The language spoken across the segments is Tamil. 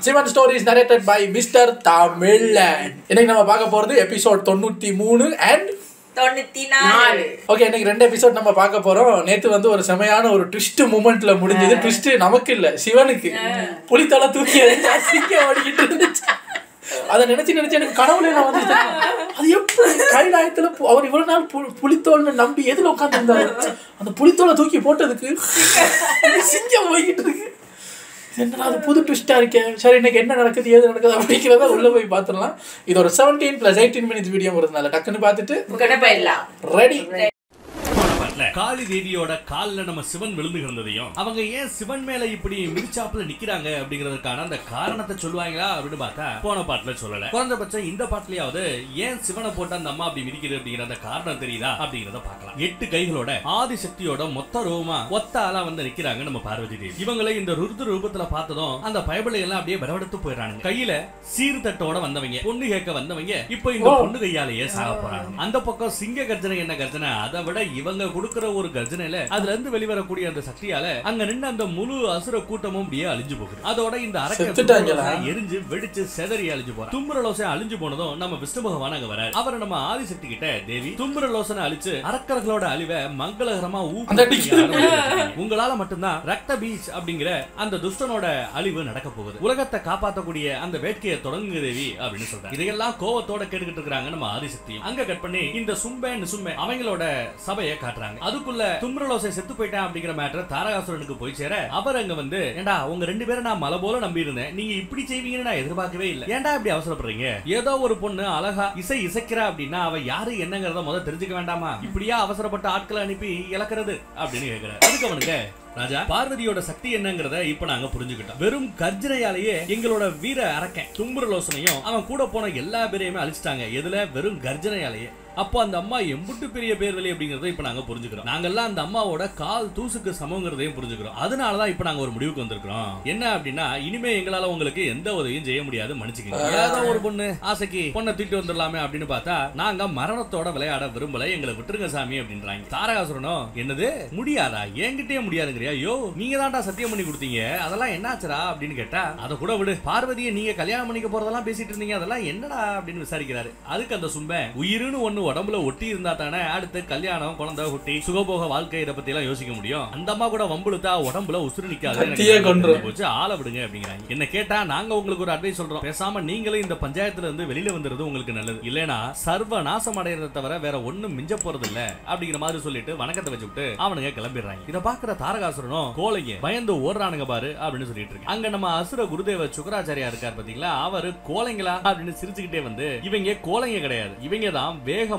Sivan story is narrated by Mr. Tamilland. இன்னைக்கு நம்ம பார்க்க போறது எபிசோட் 93 and 94. ஓகே, இன்னைக்கு 2 எபிசோட் நம்ம பார்க்க போறோம். நேத்து வந்து ஒரு செமையான ஒரு ட்விஸ்ட் மூமெண்ட்ல முடிஞ்சது. ட்விஸ்ட் நமக்கு இல்ல, சிவனுக்கு. புலித்தலை தூக்கி சிங்க ஓடிக்கிட்டு இருந்துச்சு. அதை நினைச்சு எனக்கு கனவுல நான் வந்து அது எப்படி கைலாயத்துல அவர் இவ்வளவு நாள் புலித்தோல்னு நம்பி எதுல உட்காந்து இருந்தாரு. அந்த புலித்தோலை தூக்கி போட்டதுக்கு சிங்கம் போய்கிட்டு இருக்கு. என்னடா அது புது ட்விஸ்டா இருக்கேன். சரி, இன்னைக்கு என்ன நடக்குது ஏது நடக்குது அப்படிங்கிறத உள்ள போய் பாத்துடலாம். இது ஒரு 17 + 18 minutes வீடியோ வருதுனால டக்குன்னு பார்த்துட்டு ரெடி. காளி தேவியோட கால்ல நம்ம சிவன் விழுந்து கிடந்ததையும் அவங்க ஏன் சிவன் மேல இப்படி மிதிச்சாப்புல நிக்கிறாங்க அப்படிங்கறதுக்கான அந்த காரணத்தை சொல்லுவாங்களா அப்படின்னு பார்த்தா போன பாட்டுல சொல்லல. குறைஞ்சபட்சம் இந்த பாட்டுலயாவது ஏன் சிவனை போட்டு அந்த அம்மா அப்படி மிதிக்குது அப்படிங்கிற அந்த காரணம் தெரியுதா அப்படிங்கறத பார்க்கலாம். 8 கைகளோட ஆதிசக்தியோட மொத்த ரூபமா ஒத்த ஆளா வந்து நிக்கிறாங்க நம்ம பார்வதி தேவி. இவங்களை இந்த ருத்ர ரூபத்துல பார்த்ததும் அந்த பயபலை எல்லாம் அப்படியே பரவெடுத்து போயிடறாங்க. கையில சீர்தட்டோட வந்தவங்க, பொண்ணு கேட்க வந்தவங்க இப்போ இந்த பொண்ணு கையாலேயே சாக போறாங்க. அந்த பக்கம் சிங்க கர்ஜனை என்ன கர்ஜனை, அதை விட இவங்க கொடுக்கிற ஒரு கர்ஜனையில அதுல இருந்து வெளிவரக்கூடிய அந்த சக்தியால அங்க நின்று அந்த முழு அசுர கூட்டமும் அப்படியே அழிஞ்சு போகுது. அதோட இந்த அரக்க எரிஞ்சு வெடிச்சு செதறி அழிஞ்சு போற தும்புரலோசனை அழிஞ்சு போனதும் நம்ம விஷ்ணு பகவான் அங்க வர அவர் நம்ம ஆதிசக்தி கிட்ட தேவி தும்புரலோசனை அழிச்சு அரக்கர்களோட அழிவை மங்களகரமா உங்களால மட்டும்தான் ரத்த பீச் அப்படிங்கிற அந்த துஷ்டனோட அழிவு நடக்க போகுது. உலகத்தை காப்பாற்றக்கூடிய அந்த வேட்கையை தொடங்குங்க தேவி அப்படின்னு சொல்றாங்க. இதையெல்லாம் கோவத்தோட கேட்டுக்கிட்டு இருக்காங்க நம்ம ஆதிசக்தி. அங்க கட் பண்ணி இந்த சும்பே அவங்களோட சபையை காட்டுறாங்க. அதுக்குள்ள தும்புரலோசை செத்து போயிட்டான் அப்படிங்கிற மேட்டர் தாரகாசுரனுக்கு போய் சேர அவர் அங்க வந்து ஏண்டா உங்க 2 பேரும் நான் மலை போல நம்பி இருந்தேன், நீங்க இப்படி செய்வீங்கன்னு நான் எதிர்பார்க்கவே இல்லை, ஏண்டா இப்படி அவசரப்படுறீங்க? ஏதோ ஒரு பொண்ணு அழகா இசைக்கிறா அப்படின்னா அவ யாரு என்னங்கறத முதல்ல தெரிஞ்சுக்க வேண்டாமா? இப்படியா அவசரப்பட்ட ஆட்களை அனுப்பி இழக்கிறது அப்படின்னு கேக்குற. அதுக்கு அவனுக்கு ராஜா பார்வதியோட சக்தி என்னங்கறத இப்ப நாங்க புரிஞ்சுக்கிட்டோம். வெறும் கர்ஜனையாலேயே எங்களோட வீர அரக்கன் தும்புரலோசனையும் அவன் கூட போன எல்லா பேரையுமே அழிச்சிட்டாங்க. எதுல? வெறும் கர்ஜனையாலேயே. அப்போ அந்த அம்மா எம்புட்டு பெரிய பேர்வழி அப்படிங்கறத இப்ப நாங்க புரிஞ்சுக்கிறோம். நாங்கெல்லாம் அந்த அம்மாவோட கால் தூசுக்கு சமங்கிறதையும் புரிஞ்சுக்கிறோம். அதனாலதான் இப்ப நாங்க ஒரு முடிவுக்கு வந்திருக்கிறோம். என்ன அப்படின்னா இனிமே எங்களால உங்களுக்கு எந்த உதவியும் செய்ய முடியாது, மன்னிச்சுக்கோங்க. ஏதோ ஒரு பொண்ணு ஆசைக்கு பொண்ணை தூக்கிட்டு வந்துடலாமே அப்படின்னு பார்த்தா நாங்க மரணத்தோட விளையாட விரும்பல, எங்களை விட்டுருங்க சாமி அப்படின்றாங்க. தாரகாசுரனும் என்னது முடியாதா, என்கிட்டயே முடியாதுங்கிறியா? யோ நீங்க தான்டா சத்தியம் பண்ணி கொடுத்தீங்க, அதெல்லாம் என்னாச்சுரா அப்படின்னு கேட்டா அதை கூட விடு, பார்வதியை நீங்க கல்யாணம் பண்ணிக்க போறதெல்லாம் பேசிட்டு இருந்தீங்க, அதெல்லாம் என்னடா அப்படின்னு விசாரிக்கிறாரு. அதுக்கு அந்த சும்ப உயிருன்னு ஒண்ணு உடம்புல ஒட்டி இருந்தா தானே அடுத்து கல்யாணம் குழந்தை குட்டி சுகபோக வாழ்க்கை இதை பத்தி எல்லாம் யோசிக்க முடியும். அந்த அம்மா கூட வம்புழுத்தா உடம்புல உசுறு நிக்காது, போச்சு ஆள விடுங்க அப்படிங்கிறாங்க. என்ன கேட்டா நாங்க உங்களுக்கு ஒரு அட்வைஸ் சொல்றோம், பேசாம நீங்களும் இந்த பஞ்சாயத்துல இருந்து வெளியில வந்துறது உங்களுக்கு நல்லது, இல்லைன்னா சர்வ நாசம் அடைறத தவிர வேற ஒண்ணும் மிஞ்ச போறது இல்ல அப்படிங்கிற மாதிரி சொல்லிட்டு வணக்கத்தை வச்சுட்டு அவனுங்க கிளம்பிடுறாங்க. இதை பாக்குற தாரகாசுரனும் கோலைங்க பயந்து ஓடுறானுங்க பாரு அப்படின்னு சொல்லிட்டு இருக்கு. அங்க நம்ம அசுர குருதேவ சுக்கராச்சாரியா இருக்கார் பாத்தீங்களா, அவரு கோலைங்களா அப்படின்னு சிரிச்சுக்கிட்டே வந்து இவங்க கோலைங்க கிடையாது, இவங்க தான் வேகமும்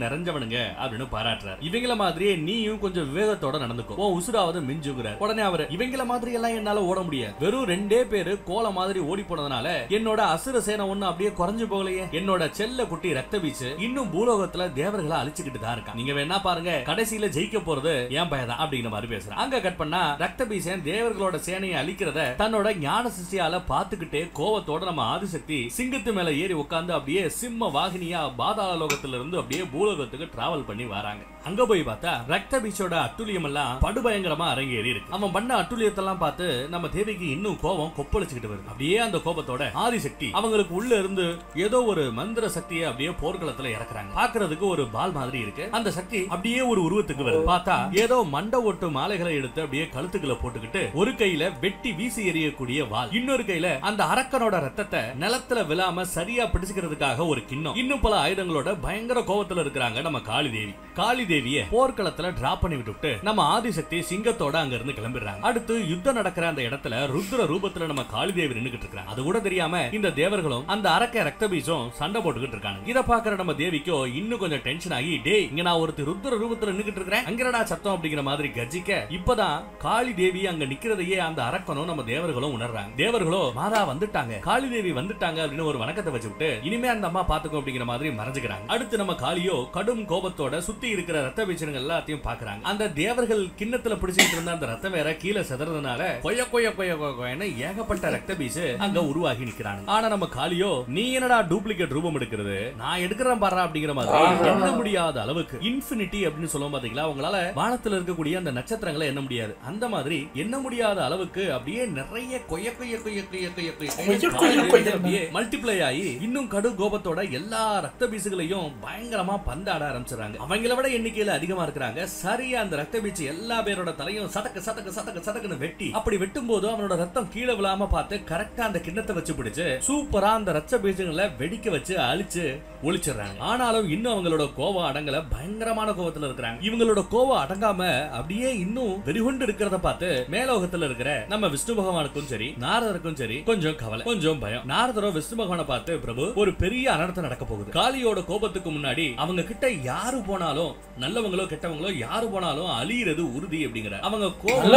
நிறைஞ்சவனுங்க அப்படின்னு பாராட்டுறாரு. இவங்கள மாதிரியே நீயும் கொஞ்சம் விவேகத்தோட நடந்துக்கோ, ஓ உசுராவது மிஞ்சுங்கிறார். உடனே அவரு இவங்கள மாதிரி எல்லாம் என்னால ஓட முடியாது, வெறும் 2 பேரு கோல மாதிரி ஓடி போனதுனால என்னோட அசுர சேனை ஒண்ணு அப்படியே குறைஞ்சு போகலையே, என்னோட செல்ல குட்டி ரத்த பீச்சு இன்னும் பூலோகத்துல தேவர்களை அழிச்சுக்கிட்டு தான் இருக்கா, நீங்க வேணா பாருங்க கடைசியில ஜெயிக்க போறது ஏன் பயதான் அப்படிங்கிற மாதிரி பேசுறேன். அங்க கட் பண்ணா ரத்த பீசன் தேவர்களோட சேனையை அழிக்கிறத தன்னோட ஞான சிஷ்யால பாத்துக்கிட்டே கோவத்தோட நம்ம ஆதிசக்தி சிங்கத்து மேல ஏறி உட்கார்ந்து அப்படியே சிம்ம வாகினியா பாதாள லோகத்துல இருந்து அப்படியே பூலோகத்துக்கு டிராவல் பண்ணி வராங்க. அங்க போய் பார்த்தா ரத்த பீச்சோட அட்டுழியம் எல்லாம் படுபயங்கரமா அரங்கேறி இருக்கு. அவன் பண்ண அட்டுழியத்தெல்லாம் பார்த்து நம்ம தேவிக்கு இன்னும் கோபம் கொப்பளிச்சுக்கிட்டு வருது. அப்படியே அந்த கோபத்தோட ஆதிசக்தி அவங்களுக்கு உள்ள இருந்து ஏதோ ஒரு மந்திர சக்தியை அப்படியே போர்க்களத்துல இறக்குறாங்க. பாக்குறதுக்கு ஒரு பால் மாதிரி இருக்கு. அந்த சக்தி அப்படியே ஒரு உருவத்துக்கு வருது. பார்த்தா ஏதோ மண்ட ஓட்டு மாலைகளை எடுத்து அப்படியே கழுத்துக்களை போட்டுக்கிட்டு ஒரு கையில வெட்டி வீசி எறியக்கூடிய வாள், இன்னொரு கையில அந்த அரக்கனோட ரத்தத்தை நிலத்துல விழாம சரியா பிடிச்சுக்கிறதுக்காக ஒரு கிண்ணம், இன்னும் பல ஆயுதங்களோட பயங்கர கோபத்துல இருக்கிறாங்க நம்ம காளி தேவிய போர்க்களத்துல டிராப் பண்ணி விட்டு நம்ம ஆதிசக்தி சிங்கத்தோட அங்க இருந்து கிளம்பிடுறாங்க. அடுத்து யுத்தம் நடக்கிற அந்த இடத்துல ருத்ர ரூபத்துல நம்ம காளி தேவி நின்னுகிட்டு இருக்காங்க. அது கூட தெரியாம இந்த தேவர்களும் அந்த அரக்க ரத்த பீஜம் சண்டை போட்டுக்கிட்டு இருக்காங்க. இத பாக்குற நம்ம தேவிக்கோ இன்னும் கொஞ்சம் டென்ஷன் ஆகி டேய் இங்க நான் ஒருத்தர் ருத்ர ரூபத்துல நின்னுகிட்டு இருக்கிறேன், அங்கடா சத்தம் அப்படிங்கிற மாதிரி கர்ஜிக்க இப்பதான் காளி தேவி அங்க நிக்கிறதையே அந்த அரக்கனும் நம்ம தேவர்களும் உணர்றாங்க. தேவர்களோ மாதா வந்துட்டாங்க, காளி தேவி வந்துட்டாங்க அப்படின்னு ஒரு வணக்கத்தை வச்சுட்டு இனிமே அந்த அம்மா பாத்துக்கோ அப்படிங்கிற மாதிரி மறைஞ்சுக்கிறாங்க. அடுத்து நம்ம காளியோ கடும் கோபத்தோட சுத்தி இருக்கிற ரத்த பீச்சனங்கள் எல்லாத்தையும் பாக்குறாங்க. அந்த தேவர்கள் கிண்ணத்துல பிடிச்சிட்டு இருந்த அந்த ரத்தம் வேற கீழே செதறதுனால கொய்ய கொய்ய கொய்ய கொய்யன்னு ஏகப்பட்ட ரத்த பீச்சு அங்க உருவாகி நிக்கிறாங்க. ஆனா நம்ம காளியோ நீ என்னடா டூப்ளிகேட் ரூபம் எடுக்கிறது, நான் எடுக்கிறேன் பாரு அப்படிங்கிற மாதிரி எண்ண முடியாத அளவுக்கு இன்ஃபினிட்டி அப்படின்னு சொல்லுவோம் பாத்தீங்களா, உங்களால வானத்துல இருக்கக்கூடிய அந்த நட்சத்திரங்களை எண்ண முடியாது, அந்த மாதிரி எண்ண முடியாத அளவுக்கு அப்படியே நிறைய கொய்ய கொய்ய கொய்ய கொய்ய கொய்ய கொய்ய மல்டிப்ளை ஆகி இன்னும் கடு கோபத்தோட எல்லா ரத்த பீசுகளையும் பயங்கரமா பந்தாட ஆரம்பிச்சிடறாங்க. அவங்கள விட எண்ணிக்கையில அதிகமா இருக்கிறாங்க. சரியா அந்த ரத்த பீச்சு எல்லா பேரோட தலையும் சதக்கு சதக்கு சதக்கு சதக்குன்னு வெட்டி, அப்படி வெட்டும் போது அவனோட ரத்தம் கீழே விழாம பார்த்து கரெக்டா அந்த கிண்ணத்தை வச்சு பிடிச்சு சூப்பரா அந்த ரத்த பீஜங்களை வெடிக்க வச்சு அழிச்சு ஒளிச்சிடறாங்க. ஆனாலும் இன்னும் அவங்களோட கோவம் அடங்கல, பயங்கரமான கோவத்துல இருக்கிறாங்க. இவங்களோட கோவம் அடங்காம அப்படியே இன்னும் வெறிகொண்டு இருக்கிறத பார்த்து மேலோகத்துல இருக்கிற நம்ம விஷ்ணு பகவானுக்கும் சரி நாரதருக்கும் சரி கொஞ்சம் கவலை, கொஞ்சம் பயம். நாரதரோ விஷ்ணு பகவானை பார்த்து, பிரபு ஒரு பெரிய அனர்த்தம் நடக்க போகுது. காளியோட கோபத்துக்கு முன்னாடி அவங்க கிட்ட யாரு போனாலும், நல்லவங்களோ கெட்டவங்களோ யாரு போனாலும் அழியிறது உறுதி அப்படிங்கிற அவங்க கோபம்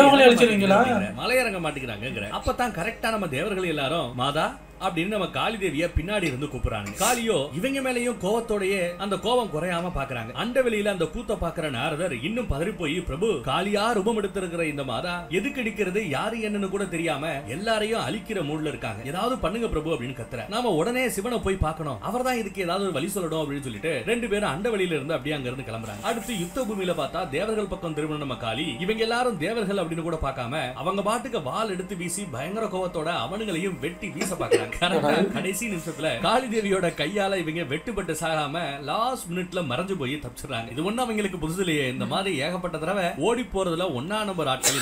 மலையிறங்க மாட்டேங்கிறாங்க. அப்பதான் கரெக்டா நம்ம தேவர்கள் எல்லாரும் மாதா அப்படின்னு நம்ம காளி தேவிய பின்னாடி இருந்து கூப்பிடுறாங்க. காளியோ இவங்க மேலயும் கோவத்தோடயே அந்த கோவம் குறையாம பாக்குறாங்க. அண்டவெளியில அந்த கூத்த பாக்குற நாரதர் இன்னும் பதறி போய், பிரபு காளியா ரூபம் எடுத்திருக்கிற இந்த மாதா எதுக்கு அடிக்கிறது யாரு என்னன்னு கூட தெரியாம எல்லாரையும் அழிக்கிற மூட்ல இருக்காங்க, ஏதாவது பண்ணுங்க பிரபு அப்படின்னு கத்துற. நாம உடனே சிவனை போய் பார்க்கணும், அவர் தான் இதுக்கு ஏதாவது ஒரு வழி சொல்லணும் அப்படின்னு சொல்லிட்டு ரெண்டு பேரும் அண்டவெளியில இருந்து அப்படியே அங்க இருந்து கிளம்புறாங்க. அடுத்து யுத்த பூமியில பார்த்தா தேவர்கள் பக்கம் திரும்ப நம்ம காளி இவங்க எல்லாரும் தேவர்கள் அப்படின்னு கூட பார்க்காம அவங்க பாட்டுக்கு வாள் எடுத்து வீசி பயங்கர கோவத்தோட அவனுங்களையும் வெட்டி வீச பாக்குறாங்க. கடைசி நிமிஷத்துல காளி தேவியோட கையால இவங்க வெட்டுப்பட்டு சாகாம லாஸ்ட் மினிட்ல மறைஞ்சு போய் தப்பிச்சிடறாங்க. இது ஒண்ணு அவங்களுக்கு புதுசு இல்லையே, இந்த மாதிரி ஏகப்பட்ட தடவை ஓடி போறதுல ஒன்னா நம்பர் ஆட்கள்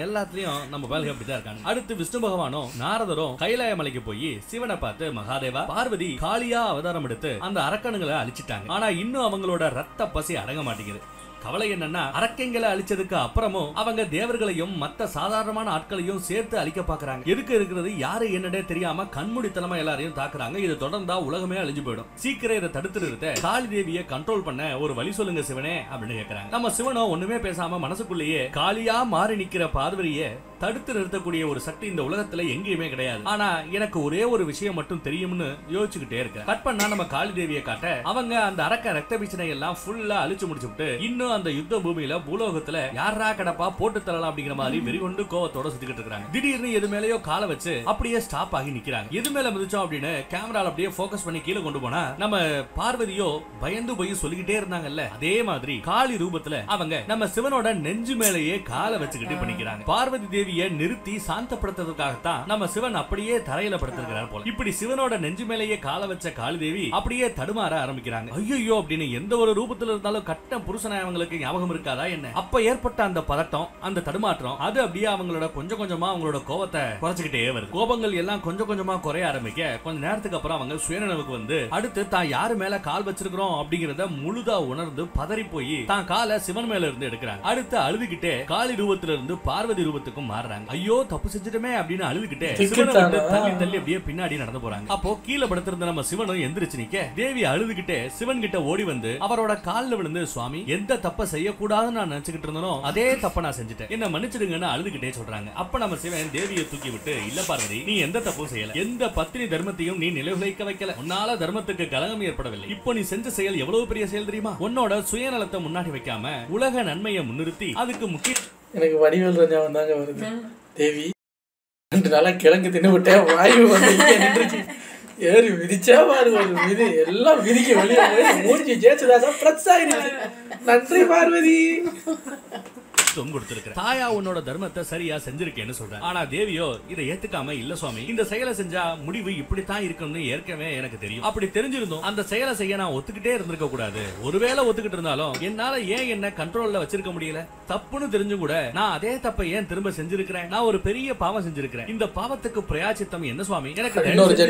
எல்லாத்துலயும் நம்ம வேலை அப்படிதான் இருக்காங்க. அடுத்து விஷ்ணு பகவானும் நாரதரும் கைலாய மலைக்கு போய் சிவனை பார்த்து, மகாதேவா பார்வதி காளியா அவதாரம் எடுத்து அந்த அரக்கணுங்களை அழிச்சிட்டாங்க, ஆனா இன்னும் அவங்களோட ரத்த பசி அடங்க மாட்டேங்குது. கவலை என்னன்னா அரக்கங்களை அழிச்சதுக்கு அப்புறமும் அவங்க தேவர்களையும் மத்த சாதாரணமான ஆட்களையும் சேர்த்து அழிக்க பாக்குறாங்க. எதுக்கு இருக்கிறது யாரு என்னடே தெரியாம கண்மூடித்தனமா எல்லாரையும் தாக்குறாங்க. இது தொடர்ந்தா உலகமே அழிஞ்சு போயிடும். சீக்கிரம் இதை தடுத்து நிறுத்த காளி தேவியை கண்ட்ரோல் பண்ண ஒரு வழி சொல்லுங்க சிவனே அப்படின்னு கேக்குறாங்க. நம்ம சிவனோ ஒண்ணுமே பேசாம மனசுக்குள்ளேயே காளியா மாறி நிக்கிற பார்வதியை தடுத்து நிறுத்தக்கூடிய ஒரு சக்தி இந்த உலகத்துல எங்கேயுமே கிடையாது, ஆனா எனக்கு ஒரே ஒரு விஷயம் மட்டும் தெரியும்னு யோசிச்சுக்கிட்டே இருக்க. கட் பண்ணா நம்ம காளி தேவியை காட்ட அவங்க அந்த அரக்க ரத்த பீச்சனை எல்லாம் ஃபுல்லா அழிச்சு முடிச்சுட்டு இன்னும் அந்த யுத்த பூமியில பூலோகத்துல யாரா கடப்பா போட்டு தரலாம் அப்படிங்கிற மாதிரி வெறிகொண்டு கோவத்தோட சுத்திக்கிட்டு இருக்காங்க. திடீர்னு எது மேலயோ காலை வச்சு அப்படியே ஸ்டாப் ஆகி நிக்கிறாங்க. எது மேல மிதிச்சோம் அப்படின்னு கேமரால அப்படியே போக்கஸ் பண்ணி கீழே கொண்டு போனா நம்ம பார்வதியோ பயந்து போய் சொல்லிக்கிட்டே இருந்தாங்கல்ல, அதே மாதிரி காளி ரூபத்துல அவங்க நம்ம சிவனோட நெஞ்சு மேலேயே காலை வச்சுக்கிட்டு பண்ணிக்கிறாங்க. பார்வதி தேவியை நிறுத்தி சாந்தப்படுத்துறதுக்காகத்தான் நம்ம சிவன் அப்படியே தரையில படுத்திருக்கிறார் போல. இப்படி சிவனோட நெஞ்சு மேலேயே காலை வச்ச காளி தேவி அப்படியே தடுமாற ஆரம்பிக்கிறாங்க. ஐயோ அப்படின்னு எந்த ஒரு ரூபத்துல இருந்தாலும் கட்ட புருஷனாய் அவங்களுக்கு ஞாபகம் இருக்காதா என்ன? அப்ப ஏற்பட்ட அந்த பதட்டம், அந்த தடுமாற்றம், அது அப்படியே அவங்களோட கொஞ்சம் கொஞ்சமா அவங்களோட கோபத்தை குறைச்சிக்கிட்டே வருது. கோபங்கள் எல்லாம் கொஞ்சம் கொஞ்சமா குறைய ஆரம்பிக்க கொஞ்ச நேரத்துக்கு அப்புறம் அவங்க சுயநினைவுக்கு வந்து அடுத்து தான் யாரு மேல கால் வச்சிருக்கிறோம் அப்படிங்கறத முழுதா உணர்ந்து பதறி போய் தான் காலை சிவன் மேல இருந்து எடுக்கிறாங்க. அடுத்து அழுதுகிட்டே காளி ரூபத்துல இருந்து பார்வதி ரூபத்துக்கும் மாறுறாங்க. ஐயோ தப்பு செஞ்சுட்டமே அப்படின்னு அழுதுகிட்டே சிவனை விட்டு தள்ளி தள்ளி அப்படியே பின்னாடி நடந்து போறாங்க. அப்போ கீழே படுத்திருந்த நம்ம சிவனும் எந்திரிச்சு நிக்க தேவி அழுதுகிட்டே சிவன் கிட்ட ஓடி வந்து அவரோட கால்ல விழுந்து, சுவாமி எந்த தப்ப செய்யக்கூடாதுன்னு நான் நினைச்சுக்கிட்டு இருந்தனோ அதே தப்ப நான் செஞ்சுட்டேன், என்ன மன்னிச்சிடுங்கன்னு அழுதுகிட்டே சொல்றாங்க. அப்ப நம்ம சிவன் தேவியை தூக்கி விட்டு, இல்ல பார்வதி நீ எந்த தப்பும் செய்யல, எந்த பத்தினி தர்மத்தையும் நீ நிலைகுலைக்க வைக்கல, உன்னால தர்மத்துக்கு கலகம் ஏற்படவில்லை, இப்போ நீ செஞ்ச செயல் எவ்வளவு பெரிய செயல் தெரியுமா, உன்னோட சுயநலத்தை முன்னாடி வைக்காம உலக நன்மையை முன்னிறுத்தி அதுக்கு முக்கிய எனக்கு வடிவேல் ரஞ்சா வந்தாங்க வருது. தேவி 2 நாளா கிழங்கு தின்னு விட்டேன், வாயு வந்து நின்றுச்சு, ஏறி விதிச்சா பாரு ஒரு விதி, எல்லாம் விதிக்க வெளியே போய் மூஞ்சி ஜெயிச்சதாதான் பிளஸ் ஆயிடுச்சு. நன்றி பார்வதி. கொடுத்திருக்கிற தாயா உன்னோட தர்மத்தை சரியா செஞ்சிருக்கேன்னு சொல்றேன். ஆனா தேவியோ இதை ஏத்துக்காம, இல்ல சுவாமி இந்த செயலை செஞ்சா முடிவு இப்படித்தான் இருக்கும்னு ஏற்கனவே எனக்கு தெரியும், அப்படி தெரிஞ்சிருந்தோம் அந்த செயலை செய்ய நான் ஒத்துக்கிட்டே இருந்திருக்க கூடாது, ஒருவேளை ஒத்துக்கிட்டு இருந்தாலும் என்னால ஏன் என்ன கண்ட்ரோல்ல வச்சிருக்க முடியல, தப்புன்னு தெரிஞ்சு கூட நான் அதே தப்பை ஏன் திரும்ப செஞ்சிருக்கிறேன், நான் ஒரு பெரிய பாவம் செஞ்சிருக்கிறேன், இந்த பாவத்துக்கு பிரயாச்சித்தம் என்ன சுவாமி, எனக்கு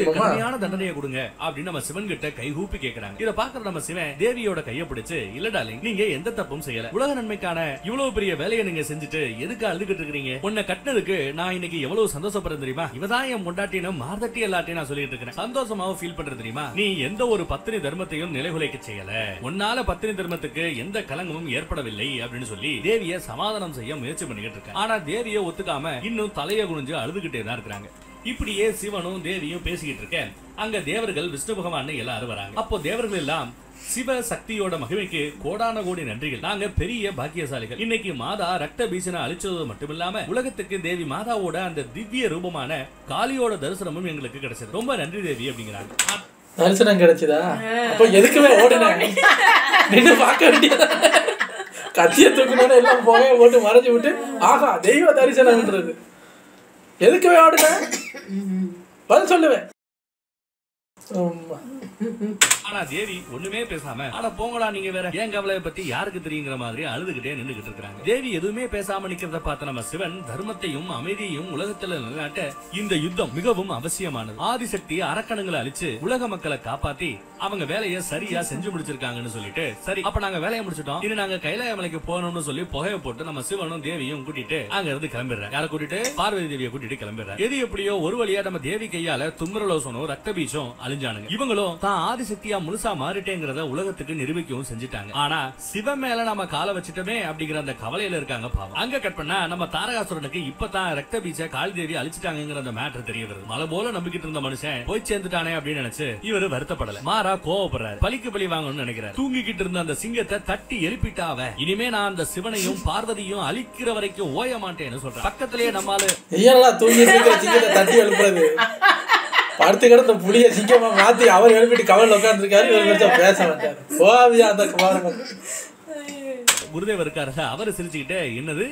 கடுமையான தண்டனையை கொடுங்க அப்படின்னு நம்ம சிவன் கிட்ட கைகூப்பி கேட்கிறாங்க. இதை பாக்குற நம்ம சிவன் தேவியோட கையை பிடிச்சு, இல்ல டார்லிங் நீங்க எந்த தப்பும் செய்யல, உலக நன்மைக்கான இவ்வளவு பெரிய வேலை நீங்க செஞ்சுட்டு எதுக்கு அழுதுகிட்டு இருக்கீங்க, உன்னை கட்டினதுக்கு நான் இன்னைக்கு எவ்வளவு சந்தோஷப்படுறேன் தெரியுமா, இவதான் என் முண்டாட்டின்னு மார்தட்டி எல்லாத்தையும் நான் சொல்லிட்டு இருக்கேன், சந்தோஷமாவும் ஃபீல் பண்றது தெரியுமா, நீ எந்த ஒரு பத்தினி தர்மத்தையும் நிலைகுலைக்க செய்யல, உன்னால பத்தினி தர்மத்துக்கு எந்த கலங்கமும் ஏற்படவில்லை அப்படின்னு சொல்லி தேவியை சமாதானம் செய்ய முயற்சி பண்ணிக்கிட்டு இருக்கேன். ஆனா தேவியை ஒத்துக்காம இன்னும் தலையை குனிஞ்சு அழுதுகிட்டே தான் இருக்கிறாங்க. இப்படியே சிவனும் தேவியும் பேசிக்கிட்டு இருக்க அங்க தேவர்கள் விஷ்ணு பகவான் எல்லாரும் வராங்க. அப்போ தேவர்கள் எல்லாம் சிவ சக்தியோட மகிமைக்கு கோடான கோடி நன்றிகள், நாங்க பெரிய பாக்கியசாலிகள். இன்னைக்கு மாதா ரத்த பீசனை அழிச்சது மட்டுமில்லாம உலகத்துக்கு தேவி மாதாவோட அந்த திவ்ய ரூபமான காளியோட தரிசனமும் எங்களுக்கு கிடைச்சது. ரொம்ப நன்றி தேவி அப்படிங்கிறாங்க. தரிசனம் கிடைச்சதா? அப்போ எதுக்குமே ஓடுனேன், நின்று பார்க்க வேண்டியதா? கத்திய தூக்கினோட எல்லாம் போக போட்டு மறைச்சு விட்டு ஆகா தெய்வ தரிசனம்ன்றது எதுக்குமே ஓடுனேன்? பதில் சொல்லுவேன். ஆனா தேவி ஒண்ணுமே பேசாம ஆனா போங்கடா நீங்க வேற, ஏன் கவலையை பத்தி யாருக்கு தெரியுங்கிற மாதிரி அழுதுகிட்டே நின்றுகிட்டு இருக்காங்க. தேவி எதுவுமே பேசாம நிக்கிறத பார்த்த நம்ம சிவன் தர்மத்தையும் அமைதியையும் உலகத்துல நிலைநாட்ட இந்த யுத்தம் மிகவும் அவசியமானது. ஆதிசக்தி அரக்கணங்களை அழிச்சு உலக மக்களை காப்பாத்தி அவங்க வேலையை சரியா செஞ்சு முடிச்சிருக்காங்கன்னு சொல்லிட்டு, சரி அப்ப நாங்க வேலையை முடிச்சிட்டோம், இனி நாங்க கைலாய மலைக்கு போகணும்னு சொல்லி புகையை போட்டு நம்ம சிவனும் தேவியும் கூட்டிட்டு அங்க இருந்து கிளம்பிடுறேன். யாரை கூட்டிட்டு? பார்வதி தேவியை கூட்டிட்டு கிளம்பிடுறேன். எது எப்படியோ ஒரு வழியா நம்ம தேவி கையால தும்ரலோசனும் ரத்த பீச்சும் அழிஞ்சானுங்க. இவங்களும் தான் ஆதிசக்தியா முழுசா மாறிட்டேங்கிறத உலகத்துக்கு நிரூபிக்கவும் செஞ்சுட்டாங்க. ஆனா சிவன் மேல நம்ம காலை வச்சுட்டோமே அப்படிங்கிற அந்த கவலையில இருக்காங்க பாவம். அங்க கட் பண்ணா நம்ம தாரகாசுரனுக்கு இப்பதான் ரத்த பீச்ச காளி தேவி அழிச்சிட்டாங்கிற அந்த மேட்டர் தெரிய வருது. மலை போல நம்பிக்கிட்டு இருந்த மனுஷன் போய் சேர்ந்துட்டானே அப்படின்னு நினைச்சு இவரு வருத்தப்படல, மாறா கோவப்படுறாரு. பலிக்கு பலி வாங்கணும்னு நினைக்கிறார். தூங்கிக்கிட்டு இருந்த அந்த சிங்கத்தை தட்டி எழுப்பிட்டாவ, இனிமே நான் அந்த சிவனையும் பார்வதியும் அழிக்கிற வரைக்கும் ஓய மாட்டேன்னு சொல்றேன். பக்கத்திலேயே நம்மால தூங்கி இருக்கிற சிங்கத்தை தட்டி எழுப்புறது, படுத்து கிடந்த புளிய சிங்கமா மாத்தி அவர் எழுப்பிட்டு கவலை உட்காந்துருக்காரு. இவர் பேச மாட்டாரு. ஓவியா அந்த குருதேவர் இருக்காரு, அவரு சிரிச்சுக்கிட்டே, என்னது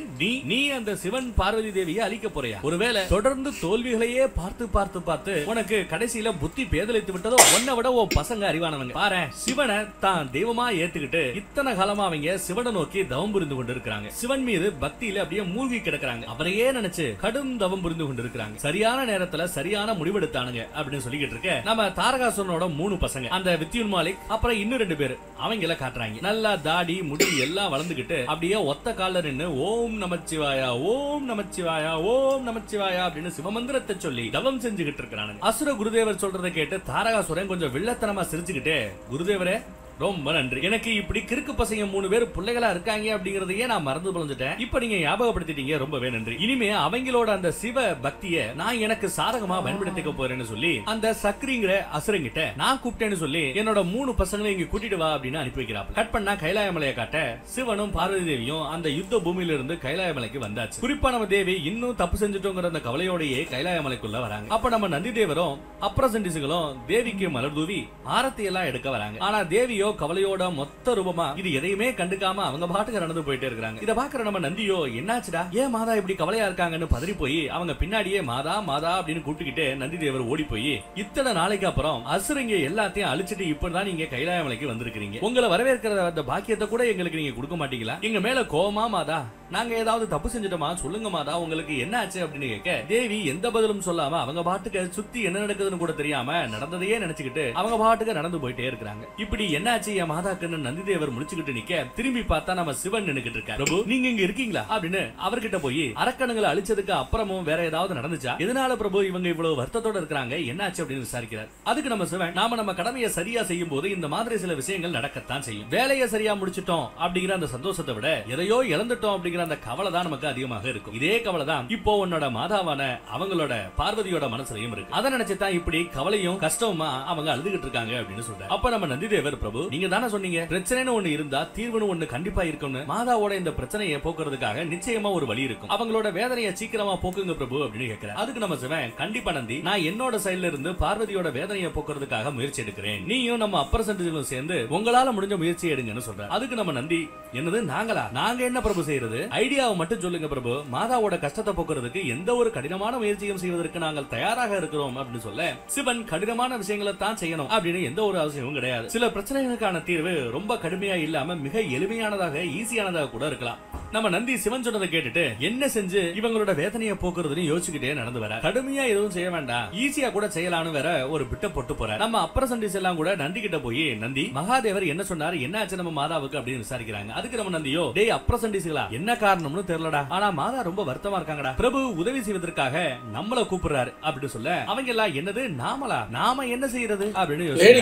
நீ அந்த சிவன் பார்வதி தேவியை அழிக்க போறியா? ஒருவேளை தொடர்ந்து தோல்விகளையே பார்த்து பார்த்து பார்த்து உனக்கு கடைசியில புத்தி பேதலித்து விட்டதோ? உன்னை விட உன் பசங்க அறிவானவங்க. பாரு, சிவனை தான் தெய்வமா ஏத்துக்கிட்டு இத்தனை காலமா அவங்க சிவனை நோக்கி தவம் புரிந்து கொண்டு இருக்காங்க. சிவன் மீது பக்தியில அப்படியே மூழ்கி கிடக்குறாங்க. அவரையே நினைச்சு கடும் தவம் புரிந்து கொண்டு இருக்காங்க. சரியான நேரத்துல சரியான முடிவெடுத்தானுங்க அப்படின்னு சொல்லிக்கிட்டு இருக்க நம்ம தாரகாசுரனோட 3 பசங்க, அந்த வித்யுன் மாலிக் அப்புறம் இன்னும் 2 பேர் அவங்கள காட்டுறாங்க. நல்லா தாடி முடி எல்லாம் வளர்ந்துகிட்டு அப்படியே ஒத்த கால நின்னு ஓம் நமச்சிவாயா ஓம் நமச்சிவாயா ஓம் நமச்சிவாயா அப்படின்னு சிவமந்திரத்தை சொல்லி தவம் செஞ்சுகிட்டு இருக்கிறாங்க. அசுர குருதேவர் சொல்றதை கேட்டு தாரகாசுரன் கொஞ்சம் வில்லத்தனமா சிரிச்சுக்கிட்டு, குருதேவரே ரொம்ப நன்றி, எனக்கு இப்படி கிறுக்கு பசங்க 3 பேர் பிள்ளைகளா இருக்காங்க அப்படிங்கறதையே நான் மறந்து போஞ்சிட்டேன். இப்ப நீங்க ஞாபகப்படுத்திட்டீங்க, ரொம்பவே நன்றி. இனிமே அவங்களோட அந்த சிவ பக்திய நான் எனக்கு சாதகமா பயன்படுத்திக்க போறேன்னு சொல்லி அந்த சக்ரிங்கிற அசுரங்கிட்ட நான் கூப்பிட்டேன்னு சொல்லி என்னோட 3 பசங்களை இங்க கூட்டிட்டு வா அப்படின்னு அனுப்பி வைக்கிறாங்க. கட் பண்ணா கைலாய மலையை காட்ட சிவனும் பார்வதி தேவியும் அந்த யுத்த பூமியில இருந்து கைலாய மலைக்கு வந்தாச்சு. குறிப்பா நம்ம தேவி இன்னும் தப்பு செஞ்சுட்டோங்கிற அந்த கவலையோடயே கைலாய மலைக்குள்ள வராங்க. அப்ப நம்ம நந்தி தேவரும் அப்ரசன்டிஸ்களும் தேவிக்கு மலர் தூவி ஆரத்தி எல்லாம் எடுக்க வராங்க. ஆனா தேவி கவலையோட மொத்த ரூபமா இது எதையுமே கண்டுக்காம அவங்க பாட்டுக்கு நடந்து போயிட்டே இருக்காங்க. இத பாக்குற நம்ம நந்தியோ, என்னாச்சுடா, ஏன் மாதா இப்படி கவலையா இருக்காங்கன்னு பதறி போய் அவங்க பின்னாடியே மாதா மாதா அப்படின்னு கூப்பிட்டுக்கிட்டு நந்தி தேவர் ஓடி போய், இத்தனை நாளைக்கு அப்புறம் அசுரங்க எல்லாத்தையும் அழிச்சிட்டு இப்பதான் நீங்க கைலாய மலைக்கு வந்திருக்கீங்க, உங்களை வரவேற்கிற அந்த பாக்கியத்தை கூட எங்களுக்கு நீங்க கொடுக்க மாட்டீங்களா? எங்க மேல கோவமா மாதா? நாங்க ஏதாவது தப்பு செஞ்சுட்டோமா? சொல்லுங்க மாதா, உங்களுக்கு என்ன ஆச்சு அப்படின்னு கேட்க தேவி எந்த பதிலும் சொல்லாம அவங்க பாட்டுக்கு சுத்தி என்ன நடக்குதுன்னு கூட தெரியாம நடந்ததையே நினைச்சுக்கிட்டு அவங்க பாட்டுக்கு நடந்து போயிட்டே இருக்காங்க. இப்படி என்ன மாதாக்குன்னு நந்திதேவர் முடிச்சுக்கிட்டு நிக்க திரும்பி பார்த்தா நம்ம சிவன் நின்னுக்கிட்டு இருக்காரு. பிரபு நீங்க இங்க இருக்கீங்களா அப்படின்னு அவர்கிட்ட போய், அரக்கணங்களை அழிச்சதுக்கு அப்புறமும் வேற ஏதாவது நடந்துச்சா? எதனால பிரபு இவங்க இவ்வளவு வருத்தத்தோட இருக்காங்க, என்னாச்சு அப்படின்னு விசாரிக்கிறார். அதுக்கு நம்ம சிவன், நாம நம்ம கடமையை சரியா செய்யும் போது இந்த மாதிரி சில விஷயங்கள் நடக்கத்தான் செய்யும். வேலையை சரியா முடிச்சிட்டோம் அப்படிங்கிற அந்த சந்தோஷத்தை விட எதையோ இழந்துட்டோம் அப்படிங்கிற அந்த கவலை தான் நமக்கு அதிகமாக இருக்கும். இதே கவலை தான் இப்போ உன்னோட மாதாவான அவங்களோட பார்வதியோட மனசுலயும் இருக்கு. அதை நினைச்சுதான் இப்படி கவலையும் கஷ்டமா அவங்க அழுதுகிட்டு இருக்காங்க அப்படின்னு சொல்றாரு. அப்ப நம்ம நந்திதேவர், பிரபு நீங்க தானே சொன்னீங்க பிரச்சனைன்னு ஒண்ணு இருந்தா தீர்வுன்னு ஒண்ணு கண்டிப்பா இருக்கும்னு. மாதாவோட இந்த பிரச்சனையை போக்குறதுக்காக நிச்சயமா ஒரு வழி இருக்கும், அவங்களோட வேதனையை சீக்கிரமா போக்குங்க பிரபு அப்படின்னு கேட்கிறார். அதுக்கு நம்ம சிவன், கண்டிப்பா நந்தி, நான் என்னோட சைடுல இருந்து பார்வதியோட வேதனையை போக்குறதுக்காக முயற்சி எடுக்கிறேன், நீயும் நம்ம அப்பரசன்டிஜும் சேர்ந்து உங்களால முடிஞ்ச முயற்சி எடுங்கன்னு சொல்றாரு. அதுக்கு நம்ம நந்தி, என்னது நாங்களா? நாங்க என்ன பிரபு செய்யறது? ஐடியாவை மட்டும் சொல்லுங்க பிரபு, மாதாவோட கஷ்டத்தை போக்குறதுக்கு எந்த ஒரு கடினமான முயற்சியும் செய்வதற்கு நாங்கள் தயாராக இருக்கிறோம் அப்படின்னு சொல்ல, சிவன் கடினமான விஷயங்களை தான் செய்யணும் அப்படின்னு எந்த ஒரு அவசியமும் கிடையாது. சில பிரச்சனைகளுக்கான தீர்வு ரொம்ப கடுமையா இல்லாம மிக எளிமையானதாக ஈஸியானதாக கூட இருக்கலாம். நம்ம நந்தி சிவன் சொன்னதை கேட்டுட்டு என்ன செஞ்சு இவங்களோட வேதனையை போக்குறதுன்னு யோசிச்சுக்கிட்டே நடந்து வர, கடுமையா எதுவும் செய்ய வேண்டாம், ஈஸியா கூட செய்யலாம்னு வேற ஒரு பிட்ட போட்டு போற. நம்ம அப்பரசன்டிஸ் எல்லாம் கூட நந்தி கிட்ட போய், நந்தி மகாதேவர் என்ன சொன்னாரு, என்ன ஆச்சு நம்ம மாதாவுக்கு அப்படின்னு விசாரிக்கிறாங்க. அதுக்கு நம்ம நந்தியோ, டேய் அப்ரசன்டிஸ்களா, என்ன காரணம்னு தெரியலடா, ஆனா மாதா ரொம்ப வருத்தமா இருக்காங்கடா, பிரபு உதவி செய்வதற்காக நம்மள கூப்பிடுறாரு அப்படின்னு சொல்ல, அவங்க எல்லாம் என்னது நாமளா, நாம என்ன செய்யறது அப்படின்னு யோசிச்சுட்டு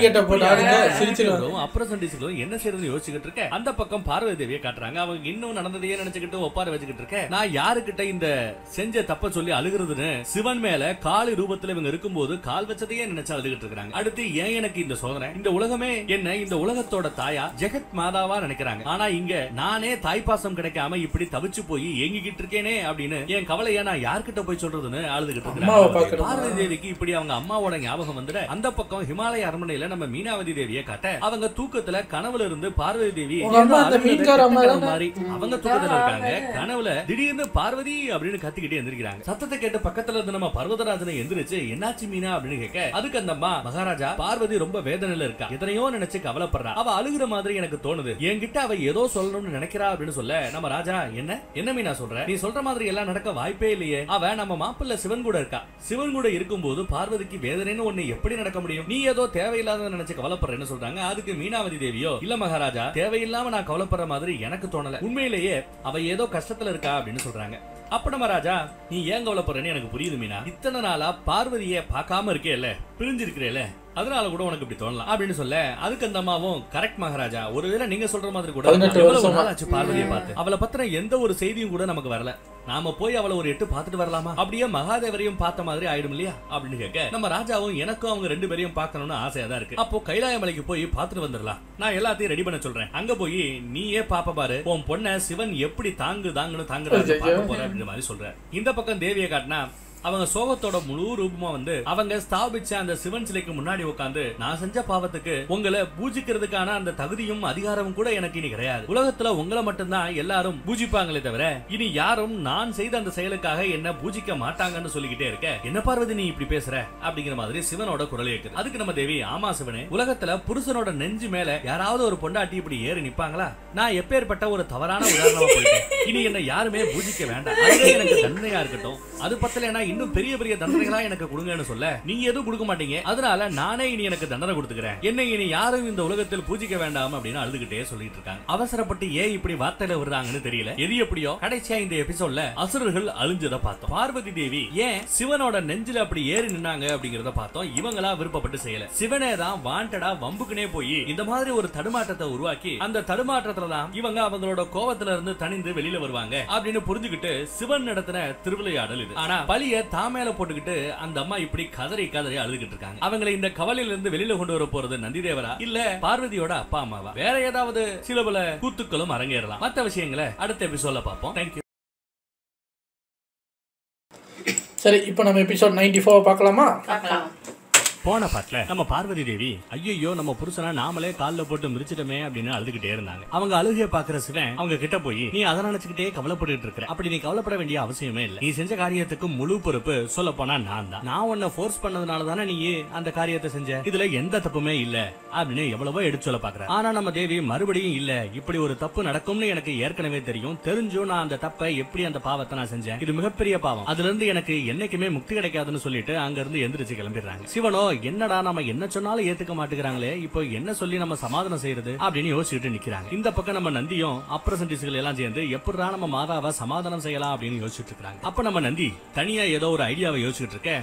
என்ன செய்யறதுன்னு யோசிச்சுக்கிட்டு இருக்க அந்த பக்கம் பார்வதி தேவியை காட்டுறாங்க. அவங்க இன்னும் நடந்ததையே நினைச்சுக்கிட்டு ஒப்பார வச்சுக்கிட்டு இருக்கேன். நான் யாருக்கிட்ட இந்த செஞ்ச தப்ப சொல்லி அழுகிறதுன்னு சிவன் மேல காளி ரூபத்துல இவங்க இருக்கும்போது கால் வச்சதையே நினைச்சு அழுதுகிட்டு இருக்காங்க. அடுத்து ஏன் எனக்கு இந்த சோதனை? இந்த உலகமே என்ன இந்த உலகத்தோட தாயா ஜெகத் மாதாவா நினைக்கிறாங்க. ஆனா இங்க நானே தாய்ப்பாசம் கிடைக்காம இப்படி தவிச்சு போய் ஏங்கிக்கிட்டு இருக்கேனே அப்படின்னு என் கவலைய நான் யார்கிட்ட போய் சொல்றதுன்னு அழுதுகிட்டு இருக்கேன். பார்வதி தேவிக்கு இப்படி அவங்க அம்மாவோட ஞாபகம் வந்துட அந்த பக்கம் ஹிமாலய அரண்மனையில நம்ம மீனாவதி தேவியை காட்ட அவங்க தூக்கத்துல கனவுல இருந்து பார்வதி தேவி மாதிரி அவங்க தூக்கத்துல இருக்காங்க. கனவுல திடீர்னு பார்வதி அப்படின்னு கத்திக்கிட்டே எந்திரிக்கிறாங்க. சத்தத்தை கேட்டு பக்கத்துல இருந்து நம்ம பர்வதராஜனை எந்திரிச்சு என்னாச்சு மீனா அப்படின்னு கேட்க அதுக்கு அந்த அம்மா மகாராஜா பார்வதி ரொம்ப வேதனையில இருக்கா, எதனையோ நினைச்சு கவலைப்படுறா, அவ அழுகுற மாதிரி எனக்கு தோணுது, என்கிட்ட அவ ஏதோ சொல்லணும்னு நினைக்கிறா அப்படின்னு சொல்ல நம்ம ராஜா என்ன மீனா சொல்ற, நீ சொல்ற மாதிரி எல்லாம் நடக்க வாய்ப்பே இல்லையே, அவ நம்ம மாப்பிள்ள சிவன் கூட இருக்கா, சிவன் கூட இருக்கும்போது பார்வதிக்கு வேதனைன்னு ஒண்ணு எப்படி நடக்க முடியும், நீ ஏதோ தேவையில்லாத நினைச்சு கவலைப்படுறேன்னு சொல்றாங்க. அதுக்கு மீனாவதி தேவியோ இல்ல மகாராஜா தேவையில்லாம நான் கவலைப்படுற மாதிரி எனக்கு தோணல, உண்மையிலேயே அவ ஏதோ கஷ்டத்துல இருக்கா அப்படின்னு சொல்றாங்க. அப்ப நம்ம ராஜா நீ ஏன் கவலைப்படுறேன்னு எனக்கு புரியுது மீனா, இத்தனை நாளா பார்வதியை பார்க்காம இருக்கேல்ல, பிரிஞ்சிருக்கிறேல, அதனால கூட உனக்கு இப்படி தோணலாம் அப்படின்னு சொல்ல அதுக்கு அந்த அம்மாவும் கரெக்ட் மகாராஜா, ஒருவேளை நீங்க சொல்ற மாதிரி கூட எவ்வளவு நாள் ஆச்சு பார்வதியை பார்த்து, அவளை பத்தின எந்த ஒரு செய்தியும் கூட நமக்கு வரல, நாம போய் அவளை ஒரு எட்டு பார்த்துட்டு வரலாமா, அப்படியே மகாதேவரையும் பார்த்த மாதிரி ஆயிடும் இல்லையா அப்படின்னு கேட்க நம்ம ராஜாவும் எனக்கும் அவங்க ரெண்டு பேரையும் பார்க்கணும்னு ஆசையா தான் இருக்கு, அப்போ கைலாய மலைக்கு போய் பார்த்துட்டு வந்துடலாம், நான் எல்லாத்தையும் ரெடி பண்ண சொல்றேன், அங்க போய் நீயே பாப்ப பாரு, உன் பொண்ண சிவன் எப்படி தாங்குன்னு தாங்குறாரு பார்க்க போற அப்படின்ற மாதிரி சொல்ற. இந்த பக்கம் தேவியை காட்டினா அவங்க சோகத்தோட முழு ரூபமா வந்து அவங்க ஸ்தாபிச்ச அந்த சிவன் சிலைக்கு முன்னாடி உட்கார்ந்து நான் செஞ்ச பாவத்துக்கு உங்களை பூஜிக்கிறதுக்கான அந்த தகுதியும் அதிகாரமும் கூட எனக்கு இனி கிடையாது, உலகத்துல உங்களை மட்டும்தான் எல்லாரும் பூஜிப்பாங்களே தவிர இனி யாரும் நான் செய்த அந்த செயலுக்காக என்ன பூஜிக்க மாட்டாங்கன்னு சொல்லிக்கிட்டே இருக்க, என்ன பார்வதி நீ இப்படி பேசுற அப்படிங்கிற மாதிரி சிவனோட குரல் கேக்குது. அதுக்கு நம்ம தேவி ஆமா சிவனே, உலகத்துல புருஷனோட நெஞ்சு மேல யாராவது ஒரு பொண்டாட்டி இப்படி ஏறி நிப்பாங்களா, நான் எப்பேற்பட்ட ஒரு தவறான உதாரணமா போயிட்டேன், இனி என்ன யாருமே பூஜிக்க வேண்டாம், அதுவே எனக்கு தண்டனையா இருக்கட்டும், அது பத்தல இன்னும் பெரிய பெரிய தண்டனைகளா எனக்கு கொடுங்கன்னு சொல்ல நீங்க எதுவும் கொடுக்க மாட்டீங்க, அதனால நானே இனி எனக்கு தண்டனை கொடுத்துக்கிறேன், என்ன இனி யாரும் இந்த உலகத்தில் பூஜிக்க வேண்டாம் அப்படின்னு அழுதுகிட்டே சொல்லிட்டு இருக்காங்க. அவசரப்பட்டு ஏன் இப்படி வார்த்தையில விடுறாங்கன்னு தெரியல. எது எப்படியோ கடைசியா இந்த எபிசோட்ல அசுரர்கள் அழிஞ்சதை பார்த்தோம். பார்வதி தேவி ஏன் சிவனோட நெஞ்சில அப்படி ஏறி நின்னாங்க அப்படிங்கறத பார்த்தோம். இவங்களா விருப்பப்பட்டு செய்யல, சிவனே தான் வாண்டடா வம்புக்குனே போய் இந்த மாதிரி ஒரு தடுமாற்றத்தை உருவாக்கி அந்த தடுமாற்றத்துல தான் இவங்க அவங்களோட கோபத்துல இருந்து தனிந்து வெளியில வருவாங்க அப்படின்னு புரிஞ்சுக்கிட்டு சிவன் நடத்தின திருவிளையாடல் இது. ஆனா பழிய தாமேல போட்டுக்கிட்டு அந்த அம்மா இப்படி கதறி அழுதுகிட்டு இருக்காங்க. அவங்களை இந்த கவலையில இருந்து வெளியில கொண்டு வர போறது நந்திதேவரா இல்ல பார்வதியோட அப்பா அம்மாவா, வேற ஏதாவது சில பல கூத்துக்களும் அரங்கேறலாம். மற்ற விஷயங்களை அடுத்த எபிசோட்ல பார்ப்போம். தேங்க்யூ. சரி, இப்போ நம்ம எபிசோட் 94 பார்க்கலாமா? போன பாட்டுல நம்ம பார்வதி தேவி ஐயோ நம்ம புருஷனா நாமளே கால்ல போட்டு மிதிச்சிட்டமே அப்படின்னு அழுதுகிட்டே இருந்தாங்க. அவங்க அழுகைய பாக்குற சிவன் அவங்க கிட்ட போய் நீ அதை நினைச்சுக்கிட்டே கவலைப்பட்டு இருக்க, அப்படி நீ கவலைப்பட வேண்டிய அவசியமே இல்ல, நீ செஞ்ச காரியத்துக்கு முழு பொறுப்பு சொல்ல போனா நான் தான், நான் உன்னை ஃபோர்ஸ் பண்ணதுனால தானே நீ அந்த காரியத்தை செஞ்ச, இதுல எந்த தப்புமே இல்ல அப்படின்னு எவ்வளவோ எடுத்து சொல்ல பாக்குற. ஆனா நம்ம தேவி மறுபடியும் இல்ல, இப்படி ஒரு தப்பு நடக்கும்னு எனக்கு ஏற்கனவே தெரியும், தெரிஞ்சும் நான் அந்த தப்பை எப்படி அந்த பாவத்தை நான் செஞ்சேன், இது மிகப்பெரிய பாவம், அதுல இருந்து எனக்கு என்னைக்குமே முக்தி கிடைக்காதுன்னு சொல்லிட்டு அங்க இருந்து எந்திரிச்சு கிளம்பிடுறாங்க. சிவனோ என்னடா நம்ம என்ன சொன்னாலும் ஏத்துக்க மாட்டேங்கிறாங்களே, இப்போ என்ன சொல்லி நம்ம சமாதானம் செய்யறது அப்படின்னு யோசிச்சுட்டு நிக்கிறாங்க. இந்த பக்கம் நம்ம நந்தியும் அப்ரசன்டிஸ்கள் எல்லாம் சேர்ந்து எப்படா நம்ம மாதாவை சமாதானம் செய்யலாம் அப்படின்னு யோசிச்சுட்டு இருக்காங்க. அப்ப நம்ம நந்தி தனியா ஏதோ ஒரு ஐடியாவை யோசிச்சுட்டு இருக்க,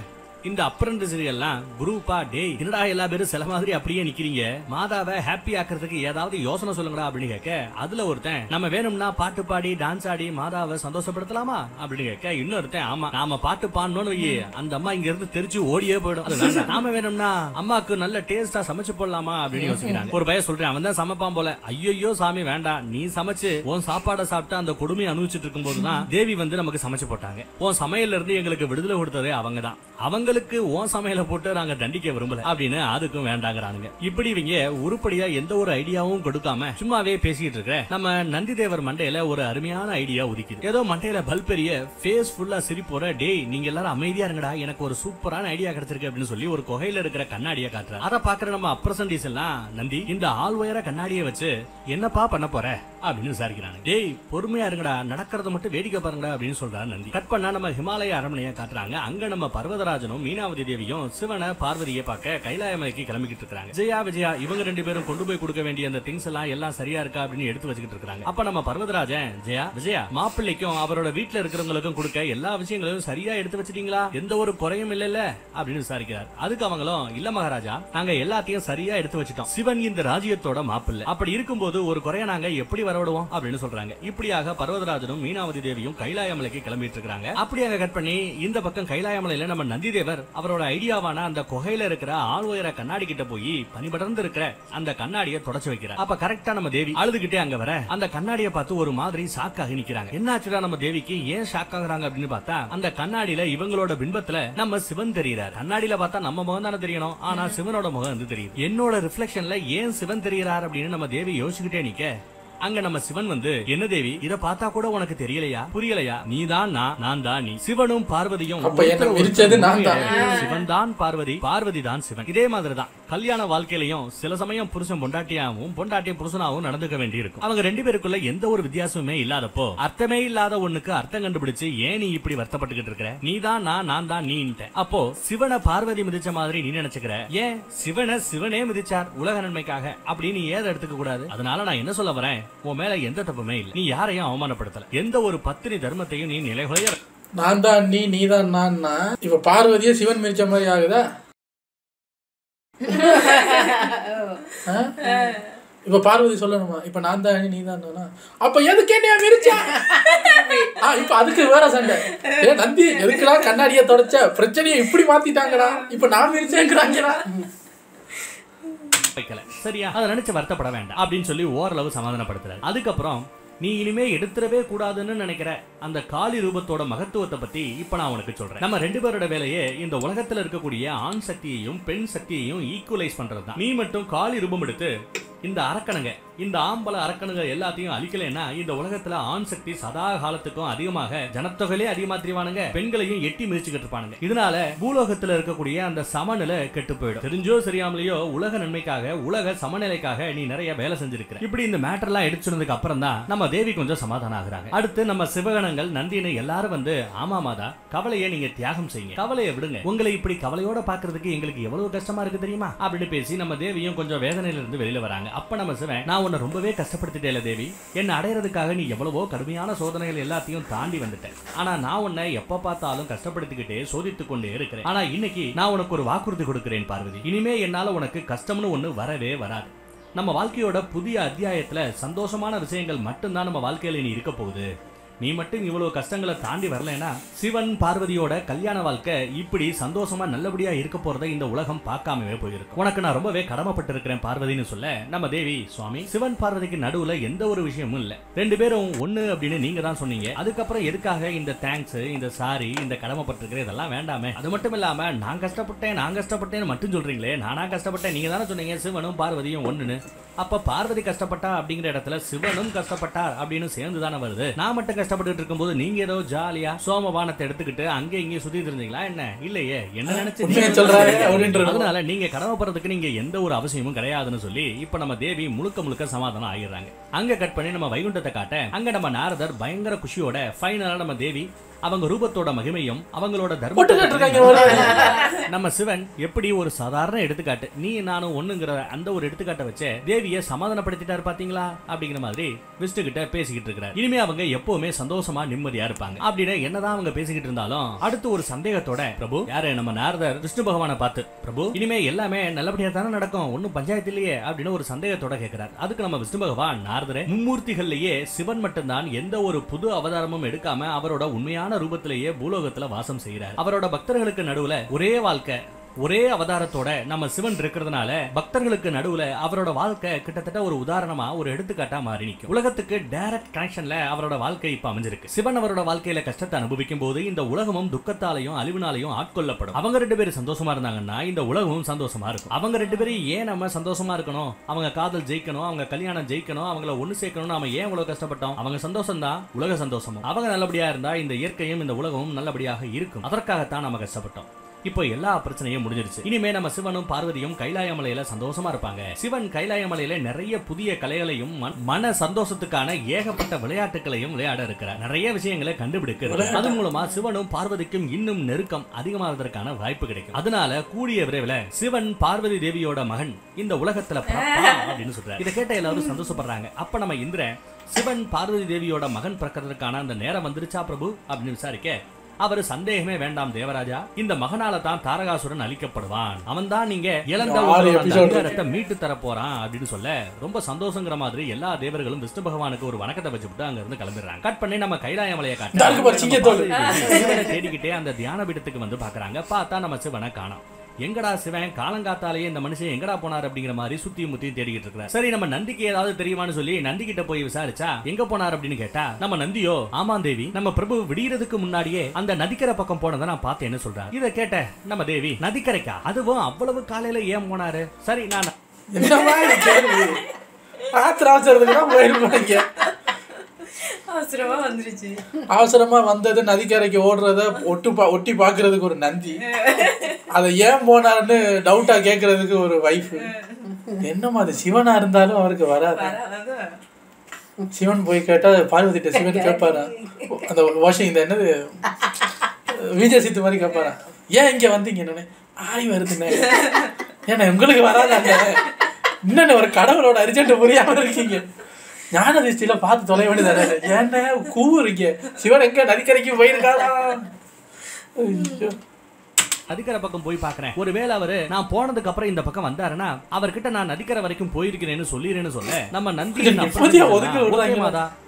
இந்த அப்ரண்டிஸ்கள் எல்லாம் குரூப்பா டேய் என்னடா எல்லா பேரும் சில மாதிரி அப்படியே நிக்கிறீங்க, மாதாவை ஹாப்பி ஆக்குறதுக்கு ஏதாவது யோசனை சொல்லுங்கடா அப்படின்னு கேட்க அதுல ஒருத்தன் நம்ம வேணும்னா பாட்டு பாடி டான்ஸ் ஆடி மாதாவை சந்தோஷப்படுத்தலாமா அப்படின்னு கேட்க இன்னொருத்தன் ஆமா நாம பாட்டு பாடணும்னு அந்த அம்மா இங்க இருந்து தெரிச்சு ஓடியே போயிடும், நாம வேணும்னா அம்மாக்கு நல்ல டேஸ்டா சமைச்சு போடலாமா அப்படின்னு யோசிக்கிறாங்க. ஒரு பையன் சொல்றேன் அவன் தான் சமைப்பான் போல, ஐயோ சாமி வேண்டாம், நீ சமைச்சு உன் சாப்பாடை சாப்பிட்டு அந்த கொடுமையை அனுபவிச்சுட்டு இருக்கும் போதுதான் தேவி வந்து நமக்கு சமைச்சு போட்டாங்க, உன் சமையல்ல இருந்து எங்களுக்கு விடுதலை கொடுத்ததே அவங்க தான், அவங்க உன் சமையல போட்டு நாங்க தண்டிக்க விரும்பல அப்படின்னு அதுக்கும் வேண்டாங்கிறானுங்க. இப்படி இவங்க உருப்படியா எந்த ஒரு ஐடியாவும் கொடுக்காம சும்மாவே பேசிட்டு இருக்க நம்ம நந்திதேவர் மண்டையில ஒரு அருமையான ஐடியா உதிக்குது. ஏதோ மண்டையில பல்பெரிய ஃபேஸ் ஃபுல்லா சிரிப்போற டேய் நீங்க எல்லாரும் அமைதியா இருங்கடா, எனக்கு ஒரு சூப்பரான ஐடியா கிடைச்சிருக்கு அப்படின்னு சொல்லி ஒரு குகையில இருக்கிற கண்ணாடியை காட்டுற. அதை பாக்குற நம்ம அப்ரசன்டிஸ் எல்லாம் நந்தி இந்த ஆள் உயர கண்ணாடியை வச்சு என்னப்பா பண்ண போற அப்படின்னு விசாரிக்கிறாங்க. டேய் பொறுமையா இருங்கடா, நடக்கிறத மட்டும் வேடிக்கை பாருங்கடா அப்படின்னு சொல்றாரு நந்தி. கட் பண்ணா நம்ம ஹிமாலய அரண்மனையை காட்டுறாங்க. அங்க நம்ம பர்வதராஜனும் பரதராஜனும் மீனாவதி தேவியும் சிவனை பார்வதியை பார்க்க கைலாயமலைக்கு கிளம்பிக்கிட்டு இருக்காங்க. ஜெயா விஜயா இவங்க 2 பேரும் கொண்டு போய் கொடுக்க வேண்டிய அந்த திங்ஸ் எல்லாம் சரியா இருக்கா அப்படின்னு எடுத்து வச்சுக்கிட்டு இருக்காங்க. அப்ப நம்ம பர்வதராஜன் ஜெயா விஜயா மாப்பிள்ளைக்கும் அவரோட வீட்டுல இருக்கிறவங்களுக்கும் கொடுக்க எல்லா விஷயங்களையும் சரியா எடுத்து வச்சிட்டீங்களா, எந்த ஒரு குறையும் இல்ல அப்படின்னு விசாரிக்கிறார். அதுக்கு அவங்களும் இல்ல மகாராஜா, நாங்க எல்லாத்தையும் சரியா எடுத்து வச்சிட்டோம். சிவன் இந்த ராஜ்யத்தோட மாப்பிள்ளை, அப்படி இருக்கும்போது ஒரு குறைய நாங்க எப்படி வரவிடுவோம் அப்படின்னு சொல்றாங்க. இப்படியாக பர்வதராஜனும் மீனாவதி தேவியும் கைலாயமலைக்கு கிளம்பிட்டு இருக்காங்க. அப்படியாக கட் பண்ணி இந்த பக்கம் கைலாயமலையில நம்ம நந்திதேவர் அவரோட ஐடியாவான அந்த குகையில இருக்கிற ஆள் உயர கண்ணாடி கிட்ட போய் பனிபடர்ந்து இருக்கிற அந்த கண்ணாடியை தொடச்சு வைக்கிறார். அப்ப கரெக்டா நம்ம தேவி அழுதுகிட்டே அங்க வர அந்த கண்ணாடியை பார்த்து ஒரு மாதிரி ஷாக்காகி நிக்கிறாங்க. என்னாச்சுடா நம்ம தேவிக்கு ஏன் ஷாக் ஆகுறாங்க அப்படின்னு பார்த்தா அந்த கண்ணாடியில இவங்களோட பின்பத்துல நம்ம சிவன் தெரியுறாரு. கண்ணாடியில பார்த்தா நம்ம முகம் தானே தெரியணும், ஆனா சிவனோட முகம் வந்து தெரியுது. என்னோட ரிஃப்ளெக்ஷன்ல ஏன் சிவன் தெரியுறாரு அப்படின்னு நம்ம தேவி யோசிச்சுக்கிட்டே நிக்க அங்க நம்ம சிவன் வந்து என்ன தேவி இத பார்த்தா கூட உனக்கு தெரியலையா, புரியலையா, நீதான் நான் தான் நீ. சிவனும் பார்வதியும் சிவன் தான் பார்வதி, பார்வதி தான் சிவன். இதே மாதிரிதான் கல்யாண வாழ்க்கையிலையும் சில சமயம் புருஷன் பொண்டாட்டியாவும் பொண்டாட்டியும் புருஷனாவும் நடந்துக்க வேண்டி இருக்கும். அவங்க 2 பேருக்குள்ள எந்த ஒரு வித்தியாசமுமே இல்லாதப்போ அர்த்தமே இல்லாத ஒண்ணுக்கு அர்த்தம் கண்டுபிடிச்சு ஏன் நீ இப்படி வருத்தப்பட்டுக்கிட்டு இருக்கிற, நீதான் நான் தான் நீ. அப்போ சிவனை பார்வதி மிதிச்ச மாதிரி நீ நினைச்சுக்கிற, ஏன் சிவனே மிதிச்சார் உலக நன்மைக்காக அப்படின்னு ஏதை எடுத்துக்க கூடாது. அதனால நான் என்ன சொல்ல வரேன், உன் மேல எந்த தப்புமே இல்லை, நீ யாரையும் அவமானப்படுத்தல, எந்த ஒரு பத்தினி தர்மத்தையும் நீ நிலைகுலைய. நான் தான் நீதான் நான். இப்ப பார்வதியை சிவன் மிதிச்ச மாதிரி ஆகுதா? இப்ப பார்வதி சொல்லணுமா இப்ப நான் தான் நீதான் நானா? அப்ப எதுக்கு என்ன மிதிச்சா? இப்ப அதுக்கு வேற சண்டை. நந்தி எதுக்குடா கண்ணாடியை தொடச்ச, பிரச்சனையை இப்படி மாத்திட்டாங்கடா, இப்ப நான் மிதிச்சேங்கிறாங்கடா. சரியா, அதை நினைச்சு வருத்தப்பட வேண்டாம் அப்படின்னு சொல்லி ஓரளவு சமாதானப்படுத்துறாரு. அதுக்கப்புறம் நீ இனிமே எடுத்துடவே கூடாதுன்னு நினைக்கிற அந்த காளி ரூபத்தோட மகத்துவத்தை பத்தி இப்ப நான் உனக்கு சொல்றேன். நம்ம 2 பேரோட வேலையே இந்த உலகத்துல இருக்கக்கூடிய ஆண் சக்தியையும் பெண் சக்தியையும் ஈக்குவலைஸ் பண்றதுதான். நீ மட்டும் காளி ரூபம் எடுத்து இந்த அரக்கணுங்க, இந்த ஆம்பள அரக்கணுங்க எல்லாத்தையும் அழிக்கலைன்னா இந்த உலகத்துல ஆண் சக்தி சதா காலத்துக்கும் அதிகமாக ஜனத்தொகையிலே அதிகமா தெரிவானுங்க, பெண்களையும் எட்டி மிதிச்சுக்கிட்டு இருப்பானுங்க. இதனால பூலோகத்துல இருக்கக்கூடிய அந்த சமநிலை கெட்டு போயிடும். தெரிஞ்சோ சரியாமலையோ உலக நன்மைக்காக உலக சமநிலைக்காக நீ நிறைய வேலை செஞ்சிருக்கிற. இப்படி இந்த மேட்டர் எல்லாம் எடுத்துனதுக்கு அப்புறம் தான் நம்ம தேவி கொஞ்சம் சமாதானம் ஆகுறாங்க. அடுத்து நம்ம சிவகணங்கள் நந்தினு எல்லாரும் வந்து ஆமா மாதா கவலையை நீங்க தியாகம் செய்யுங்க, கவலையை விடுங்க, உங்களை இப்படி கவலையோட பாக்குறதுக்கு எங்களுக்கு எவ்வளவு கஷ்டமா இருக்கு தெரியுமா அப்படின்னு பேசி நம்ம தேவியும் கொஞ்சம் வேதனையில இருந்து வெளியில வராங்க. அப்ப நம்ம சிவன், நான் உன்னை ரொம்பவே கஷ்டப்படுத்திட்டேல தேவி, என்ன அடையறதுக்காக நீ எவ்வளவோ கடுமையான சோதனைகள் எல்லாத்தையும் தாண்டி வந்துட்டேன். ஆனா நான் உன்னை எப்ப பார்த்தாலும் கஷ்டப்படுத்திக்கிட்டே சோதித்துக் கொண்டே இருக்கிறேன். ஆனா இன்னைக்கு நான் உனக்கு ஒரு வாக்குறுதி கொடுக்கிறேன் பார்வதி, இனிமே என்னால உனக்கு கஷ்டம்னு ஒண்ணு வரவே வராது. நம்ம வாழ்க்கையோட புதிய அத்தியாயத்துல சந்தோஷமான விஷயங்கள் மட்டும்தான் நம்ம வாழ்க்கையில நீ இருக்க போகுது. நீ மட்டும் இவ்வளவு கஷ்டங்களை தாண்டி வரலனா சிவன் பார்வதியோட கல்யாண வாழ்க்கை இப்படி சந்தோஷமா நல்லபடியா இருக்க போறதை இந்த உலகம் பார்க்காமவே போயிருக்கு. உனக்கு நான் ரொம்பவே கடமைப்பட்டு இருக்கிறேன் பார்வதின்னு சொல்ல நம்ம தேவி, சுவாமி சிவன் பார்வதிக்கு நடுவுல எந்த ஒரு விஷயமும் இல்ல, 2 பேரும் ஒண்ணு அப்படின்னு நீங்க தான் சொன்னீங்க. அதுக்கப்புறம் எதுக்காக இந்த தேங்க்ஸ், இந்த சாரி, இந்த கடமைப்பட்டிருக்கிற இதெல்லாம் வேண்டாமே. அது மட்டும் இல்லாம நான் கஷ்டப்பட்டேன்னு மட்டும் சொல்றீங்களே, நானா கஷ்டப்பட்டேன், நீங்க தானே சொன்னீங்க சிவனும் பார்வதியும் ஒண்ணுன்னு. அப்ப பார்வதி கஷ்டப்பட்டா அப்படிங்கிற இடத்துல சிவனும் கஷ்டப்பட்டார் அப்படின்னு சேர்ந்து தானே வருது. நான் மட்டும் கஷ்டப்பட்டு இருக்கும்போது நீங்க ஏதோ ஜாலியா சோமபானத்தை எடுத்துக்கிட்டு அங்கே இங்கே சுத்தி இருந்தீங்களா என்ன? இல்லையே, என்ன நினைச்சு சொல்றாரு. அதனால நீங்க கடமைப்படுறதுக்கு நீங்க எந்த ஒரு அவசியமும் கிடையாதுன்னு சொல்லி இப்ப நம்ம தேவி முழுக்க சமாதானம் ஆகிடுறாங்க. அங்க கட் பண்ணி நம்ம வைகுண்டத்தை காட்ட அங்க நம்ம நாரதர் பயங்கர குஷியோட ஃபைனலா நம்ம தேவி அவங்க ரூபத்தோட மகிமையும் அவங்களோட தர்மத்தை நம்ம சிவன் எப்படி ஒரு சாதாரண எடுத்துக்காட்டு நீ நானும் ஒண்ணுங்கிற அந்த ஒரு எடுத்துக்காட்டை வச்சு தேவியை சமாதானப்படுத்திட்டாரு பாத்தீங்களா அப்படிங்கிற மாதிரி விஷ்ணு கிட்ட பேசிக்கிட்டு இருக்கிறார். இனிமே அவங்க எப்பவுமே சந்தோஷமா நிம்மதியா இருப்பாங்க அப்படின்னு என்னதான் அவங்க பேசிக்கிட்டு இருந்தாலும் அடுத்து ஒரு சந்தேகத்தோட பிரபு யாரு நம்ம நாரதர் விஷ்ணு பகவானை பார்த்து, பிரபு இனிமே எல்லாமே நல்லபடியா தானே நடக்கும், ஒன்னும் பஞ்சாயத்து இல்லையே அப்படின்னு ஒரு சந்தேகத்தோட கேட்கிறார். அதுக்கு நம்ம விஷ்ணு பகவான், நாரதரே மும்மூர்த்திகள்லயே சிவன் மட்டும்தான் எந்த ஒரு புது அவதாரமும் எடுக்காம அவரோட உண்மையான ரூபத்திலேயே பூலோகத்துல வாசம் செய்கிறார். அவரோட பக்தர்களுக்கு நடுவுல ஒரே வாழ்க்கை ஒரே அவதாரத்தோட நம்ம சிவன் இருக்கிறதுனால பக்தர்களுக்கு நடுவுல அவரோட வாழ்க்கை கிட்டத்தட்ட ஒரு உதாரணமா ஒரு எடுத்துக்காட்டா மாறி நிக்கும். உலகத்துக்கு டைரக்ட் கனெக்ஷன்ல அவரோட வாழ்க்கை இப்ப அமைஞ்சிருக்கு. சிவன் அவரோட வாழ்க்கையில கஷ்டத்தை அனுபவிக்கும் போது இந்த உலகமும் துக்கத்தாலையும் அழிவினாலையும் ஆட்கொள்ளப்படும். அவங்க 2 பேரும் சந்தோஷமா இருந்தாங்கன்னா இந்த உலகமும் சந்தோஷமா இருக்கும். அவங்க 2 பேரும் ஏன் நம்ம சந்தோஷமா இருக்கணும், அவங்க காதல் ஜெயிக்கணும், அவங்க கல்யாணம் ஜெயிக்கணும், அவங்கள ஒண்ணு சேர்க்கணும், நாம ஏன் இவ்வளவு கஷ்டப்பட்டோம்? அவங்க சந்தோஷம் தான் உலக சந்தோஷமும். அவங்க நல்லபடியா இருந்தா இந்த இயற்கையும் இந்த உலகமும் நல்லபடியாக இருக்கும். அதற்காகத்தான் நம்ம கஷ்டப்பட்டோம். இப்போ எல்லா பிரச்சனையும் முடிஞ்சிருச்சு. இனிமே நம்ம சிவனும் பார்வதியும் கைலாயமலையில சந்தோஷமா இருப்பாங்க. சிவன் கைலாயமலையில நிறைய புதிய கலைகளையும் மன சந்தோஷத்துக்கான ஏகப்பட்ட விளையாட்டுகளையும் விளையாட இருக்கிறார். நிறைய விஷயங்களை கண்டுபிடிக்கிறார். அது மூலமா சிவனும் பார்வதிக்கும் இன்னும் நெருக்கம் அதிகமாவதற்கான வாய்ப்பு கிடைக்கும். அதனால கூடிய விரைவில் சிவன் பார்வதி தேவியோட மகன் இந்த உலகத்துல பிறப்பான் அப்படின்னு சொல்றாரு. இதை கேட்ட எல்லாரும் சந்தோஷப்படுறாங்க. அப்ப நம்ம இந்திரன் சிவன் பார்வதி தேவியோட மகன் பிறக்கிறதுக்கான அந்த நேரம் வந்துருச்சா பிரபு அப்படின்னு விசாரிக்க, அவர் சந்தேகமே வேண்டாம் தேவராஜா, இந்த மகனால தான் தாரகாசுரன் அழிக்கப்படுவான், அவன் தான் நீங்க இழந்த அதிகாரத்தை மீட்டு தர போறான் அப்படின்னு சொல்ல ரொம்ப சந்தோஷங்கிற மாதிரி எல்லா தேவர்களும் விஷ்ணு பகவானுக்கு ஒரு வணக்கத்தை வச்சுட்டு அங்க இருந்து கிளம்பிடுறாங்க. கட் பண்ணி நம்ம கைலாயமலையை காட்ட தேடிக்கிட்டே அந்த தியான பீடத்துக்கு வந்து பாக்குறாங்க. பார்த்தா நம்ம சிவனை காணோம். எங்கடா சிவன், காலங்காத்தாலேயே இந்த மனுஷன் எங்கடா போனார் அப்படிங்கிற மாதிரி சுத்தியும் முத்தியும் தேடிக்கிட்டு இருக்கிறார். சரி நம்ம நந்திக்கு ஏதாவது தெரியுமான்னு சொல்லி நந்தி கிட்ட போய் விசாரிச்சா எங்க போனார் அப்படின்னு கேட்டா, நம்ம நந்தியோ, ஆமா தேவி, நம்ம பிரபு விடியறதுக்கு முன்னாடியே அந்த நதிக்கரை பக்கம் போனதை நான் பார்த்தேன்னு சொல்றாரு. இதை கேட்ட நம்ம தேவி, நதிக்கரைக்கா, அதுவும் அவ்வளவு காலையில ஏன் போனாரு? சரி நான் அவசரமா வந்தது நதிக்கரைக்கு ஓடுறத ஒட்டி பாக்குறதுக்கு ஒரு நந்தி, அதை ஏன் போனாருன்னு டவுட்டா கேக்குறதுக்கு ஒரு வைஃப். என்னமா அது சிவனா இருந்தாலும் அவருக்கு வராது. சிவன் போய் கேட்டா பார்வதிட்ட சிவன் கேட்பாரா, அந்த வாஷிங் இந்த என்னது விஜய் சித்து மாதிரி கேட்பாரா, ஏன் இங்க வந்தீங்க? ஆய் வருதுண்ணே. ஏன்னா உங்களுக்கு வராது, அந்த இன்னொன்னு ஒரு கடவுளோட அர்ஜென்ட் புரியாம இருக்கீங்க, ஞான திருஷ்டியில பார்த்து தொலை வேண்டியதானே, ஏன்னா கூவுறீங்க, சிவன் எங்க நதிக்கரைக்கு போயிருக்காரா? நதிக்கரை பக்கம் போய் பாக்குறேன். ஒருவேளை அவரு நான் போனதுக்கு அப்புறம் இந்த பக்கம் வந்தாருன்னா அவர்கிட்ட நான் நதிக்கரை வரைக்கும் போயிருக்கிறேன்னு சொல்லிடுறேன்னு சொல்ல நம்ம நந்தி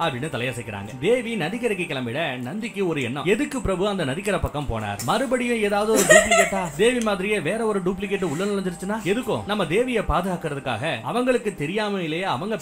அப்படின்னு தலையசைக்கிறாங்க. தேவி நதிக்கரைக்கு கிளம்பிட நந்திக்கு ஒரு எண்ணம், எதுக்கு பிரபு அந்த நதிக்கரை பக்கம் போனார்? மறுபடியும் ஏதாவது ஒரு டூப்ளிகேட்டா தேவி மாதிரியே வேற ஒரு டூப்ளிகேட் உள்ள நுழைஞ்சிருச்சுன்னா எதுக்கும் நம்ம தேவியை பாதுகாக்கிறதுக்காக அவங்களுக்கு தெரியாமலேயே அவங்க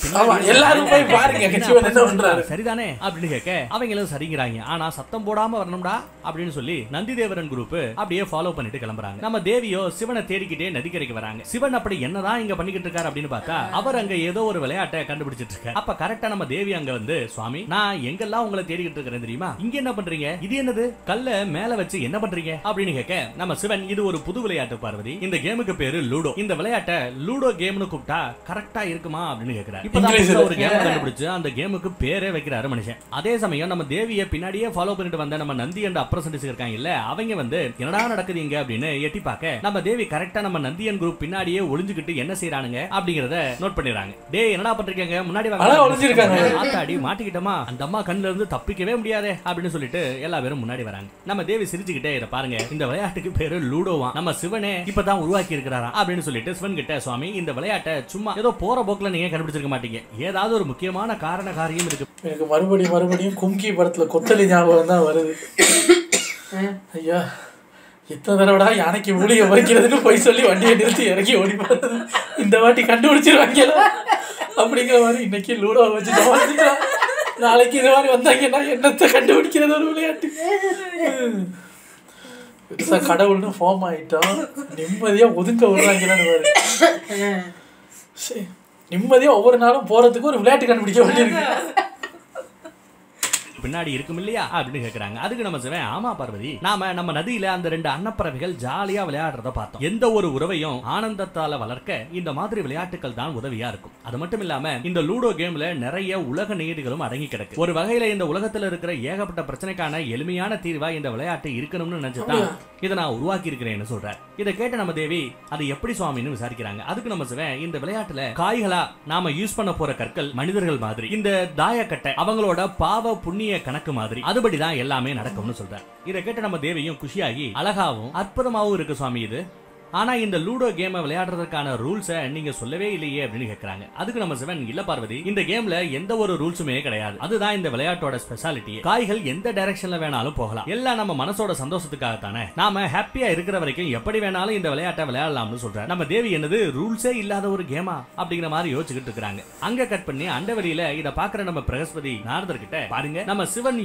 சரிதானே அப்படின்னு கேட்க அவங்களும் சரிங்கிறாங்க. ஆனா சத்தம் போடாம வரணும்டா அப்படின்னு சொல்லி நந்தி தேவரன் குரூப் அப்படியே ஃபாலோ பண்ணி கிளம்புறாங்க. நம்ம தேவியோ சிவனை தேடிக்கிட்டே நதிக்கரைக்கு வராங்க. சிவன் அப்படி என்னதான் இங்க பண்ணிக்கிட்டு இருக்காரு அப்படின்னு பார்த்தா அவர் அங்க ஏதோ ஒரு விளையாட்டை கண்டுபிடிச்சிட்டு இருக்காரு. அப்ப கரெக்டா நம்ம தேவி அங்க வந்து, சுவாமி நான் எங்கெல்லாம் உங்களை தேடிக்கிட்டு இருக்கிறேன் தெரியுமா, இங்க என்ன பண்றீங்க? இது என்னது கல்ல மேல வச்சு என்ன பண்றீங்க அப்படின்னு கேட்க நம்ம சிவன், இது ஒரு புது விளையாட்டு பார்வதி, இந்த கேமுக்கு பேரு லூடோ, இந்த விளையாட்டை லூடோ கேம்னு கூப்பிட்டா கரெக்டா இருக்குமா அப்படின்னு கேட்கிறாரு. இப்பதான் ஒரு கேம் கண்டுபிடிச்சு அந்த கேமுக்கு பேரே வைக்கிறாரு மனுஷன். அதே சமயம் நம்ம தேவியை பின்னாடியே ஃபாலோ பண்ணிட்டு வந்த நம்ம நந்தி அண்ட் அப்ரசன்டிஸ் இருக்காங்க இல்ல, அவங்க வந்து என்னடா நடக்குது அப்படின்னு எட்டி பார்க்க நம்ம தேவி கரெக்டா நம்ம நந்தியன் குரூப் பின்னாடியே ஒளிஞ்சுக்கிட்டு என்ன செய்யறானுங்க அப்படிங்கறத நோட் பண்ணிடுறாங்க. டேய் என்னடா பண்றீங்க, முன்னாடி ஆத்தாடி மாட்டிக்கிட்டோமா, அந்த அம்மா கண்ணுல இருந்து தப்பிக்கவே முடியாதே அப்படின்னு சொல்லிட்டு எல்லா பேரும் முன்னாடி வராங்க. நம்ம தேவி சிரிச்சுக்கிட்டே, இத பாருங்க இந்த விளையாட்டுக்கு பேரு லூடோவா, நம்ம சிவனே இப்பதான் உருவாக்கி இருக்கிறாரா அப்படின்னு சொல்லிட்டு சிவன் கிட்ட, சுவாமி இந்த விளையாட்டை சும்மா ஏதோ போற போக்குல நீங்க கண்டுபிடிச்சிருக்க மாட்டீங்க, ஏதாவது ஒரு முக்கியமான காரண காரியம் இருக்கு. எனக்கு மறுபடியும் கும்கி படத்துல கொத்தலி ஞாபகம் தான் வருது. ஐயா எத்தனை தடவைடா யானைக்கு மூலிகை பறிக்கிறதுன்னு போய் சொல்லி வண்டியை நிறுத்தி இறக்கி ஓடி போறது, இந்த வாட்டி கண்டுபிடிச்சிருவாங்க அப்படிங்கிற மாதிரி இன்னைக்கு லூடோ வச்சு நாளைக்கு இது மாதிரி வந்தாங்கன்னா என்னத்தை கண்டுபிடிக்கிறது ஒரு விளையாட்டு. கடவுள்னு ஃபார்ம் ஆயிட்டோம், நிம்மதியா ஒதுங்க விடுறாங்கன்னு நிம்மதியா ஒவ்வொரு நாளும் போறதுக்கு ஒரு விளையாட்டு கண்டுபிடிக்க வேண்டியிருக்கு. பின்னாடி இருக்கும் இல்லையா அப்படின்னு கேக்குறாங்க. அதுக்கு நம்ம சிவன், ஆமா பார்வதி, நாம நம்ம நதியில அந்த ரெண்டு அன்னப்பறவைகள் ஜாலியா விளையாடுறத பார்த்தோம். எந்த ஒரு உறவையும் ஆனந்தத்தால வளர்க்க இந்த மாதிரி விளையாட்டுகள் தான் உதவியா இருக்கும். அது மட்டும் இல்லாம இந்த லூடோ கேம்ல நிறைய உலக நீதிகளும் அடங்கி கிடக்கு. ஒரு வகையில இந்த உலகத்துல இருக்கிற ஏகப்பட்ட பிரச்சனைக்கான எளிமையான தீர்வா இந்த விளையாட்டு இருக்கணும்னு நினைச்சுதான் இதை நான் உருவாக்கி இருக்கிறேன்னு சொல்றேன். இதை கேட்ட நம்ம தேவி, அது எப்படி சுவாமின்னு விசாரிக்கிறாங்க. அதுக்கு நம்ம சிவன், இந்த விளையாட்டுல காய்களா நாம யூஸ் பண்ண போற கற்கள் மனிதர்கள் மாதிரி, இந்த தாயக்கட்டை அவங்களோட பாவ புண்ணிய கணக்கு மாதிரி, அதுபடிதான் எல்லாமே நடக்கும்னு சொல்றார். இதை கேட்ட நம்ம தேவியும் குஷியாகி, அழகாவும் அற்புதமாவும் இருக்கு சுவாமி இது, ஆனா இந்த லூடோ கேமை விளையாடுறதுக்கான ரூல்ஸை நீங்க சொல்லவே இல்லையே அப்படின்னு கேக்குறாங்க. அதுக்கு நம்ம சிவன், இல்ல பார்வதி, இந்த கேம்ல எந்த ஒரு ரூல்ஸுமே கிடையாது, அதுதான் இந்த விளையாட்டோட ஸ்பெஷாலிட்டி. காய்கள் எந்த டைரக்ஷன்ல வேணாலும் போகலாம், எல்லாம் நம்ம மனசோட சந்தோஷத்துக்காகத்தானே, நாம ஹாப்பியா இருக்கிற வரைக்கும் எப்படி வேணாலும் இந்த விளையாட்டை விளையாடலாம்னு சொல்றாரு. நம்ம தேவி, என்னது ரூல்ஸே இல்லாத ஒரு கேமா அப்படிங்கிற மாதிரி யோசிச்சுக்கிட்டு இருக்காங்க. அங்க கட் பண்ணி அண்டவெளியில இத பாக்குற நம்ம பிரகஸ்பதி நாரதர் கிட்ட, பாருங்க நம்ம சிவன்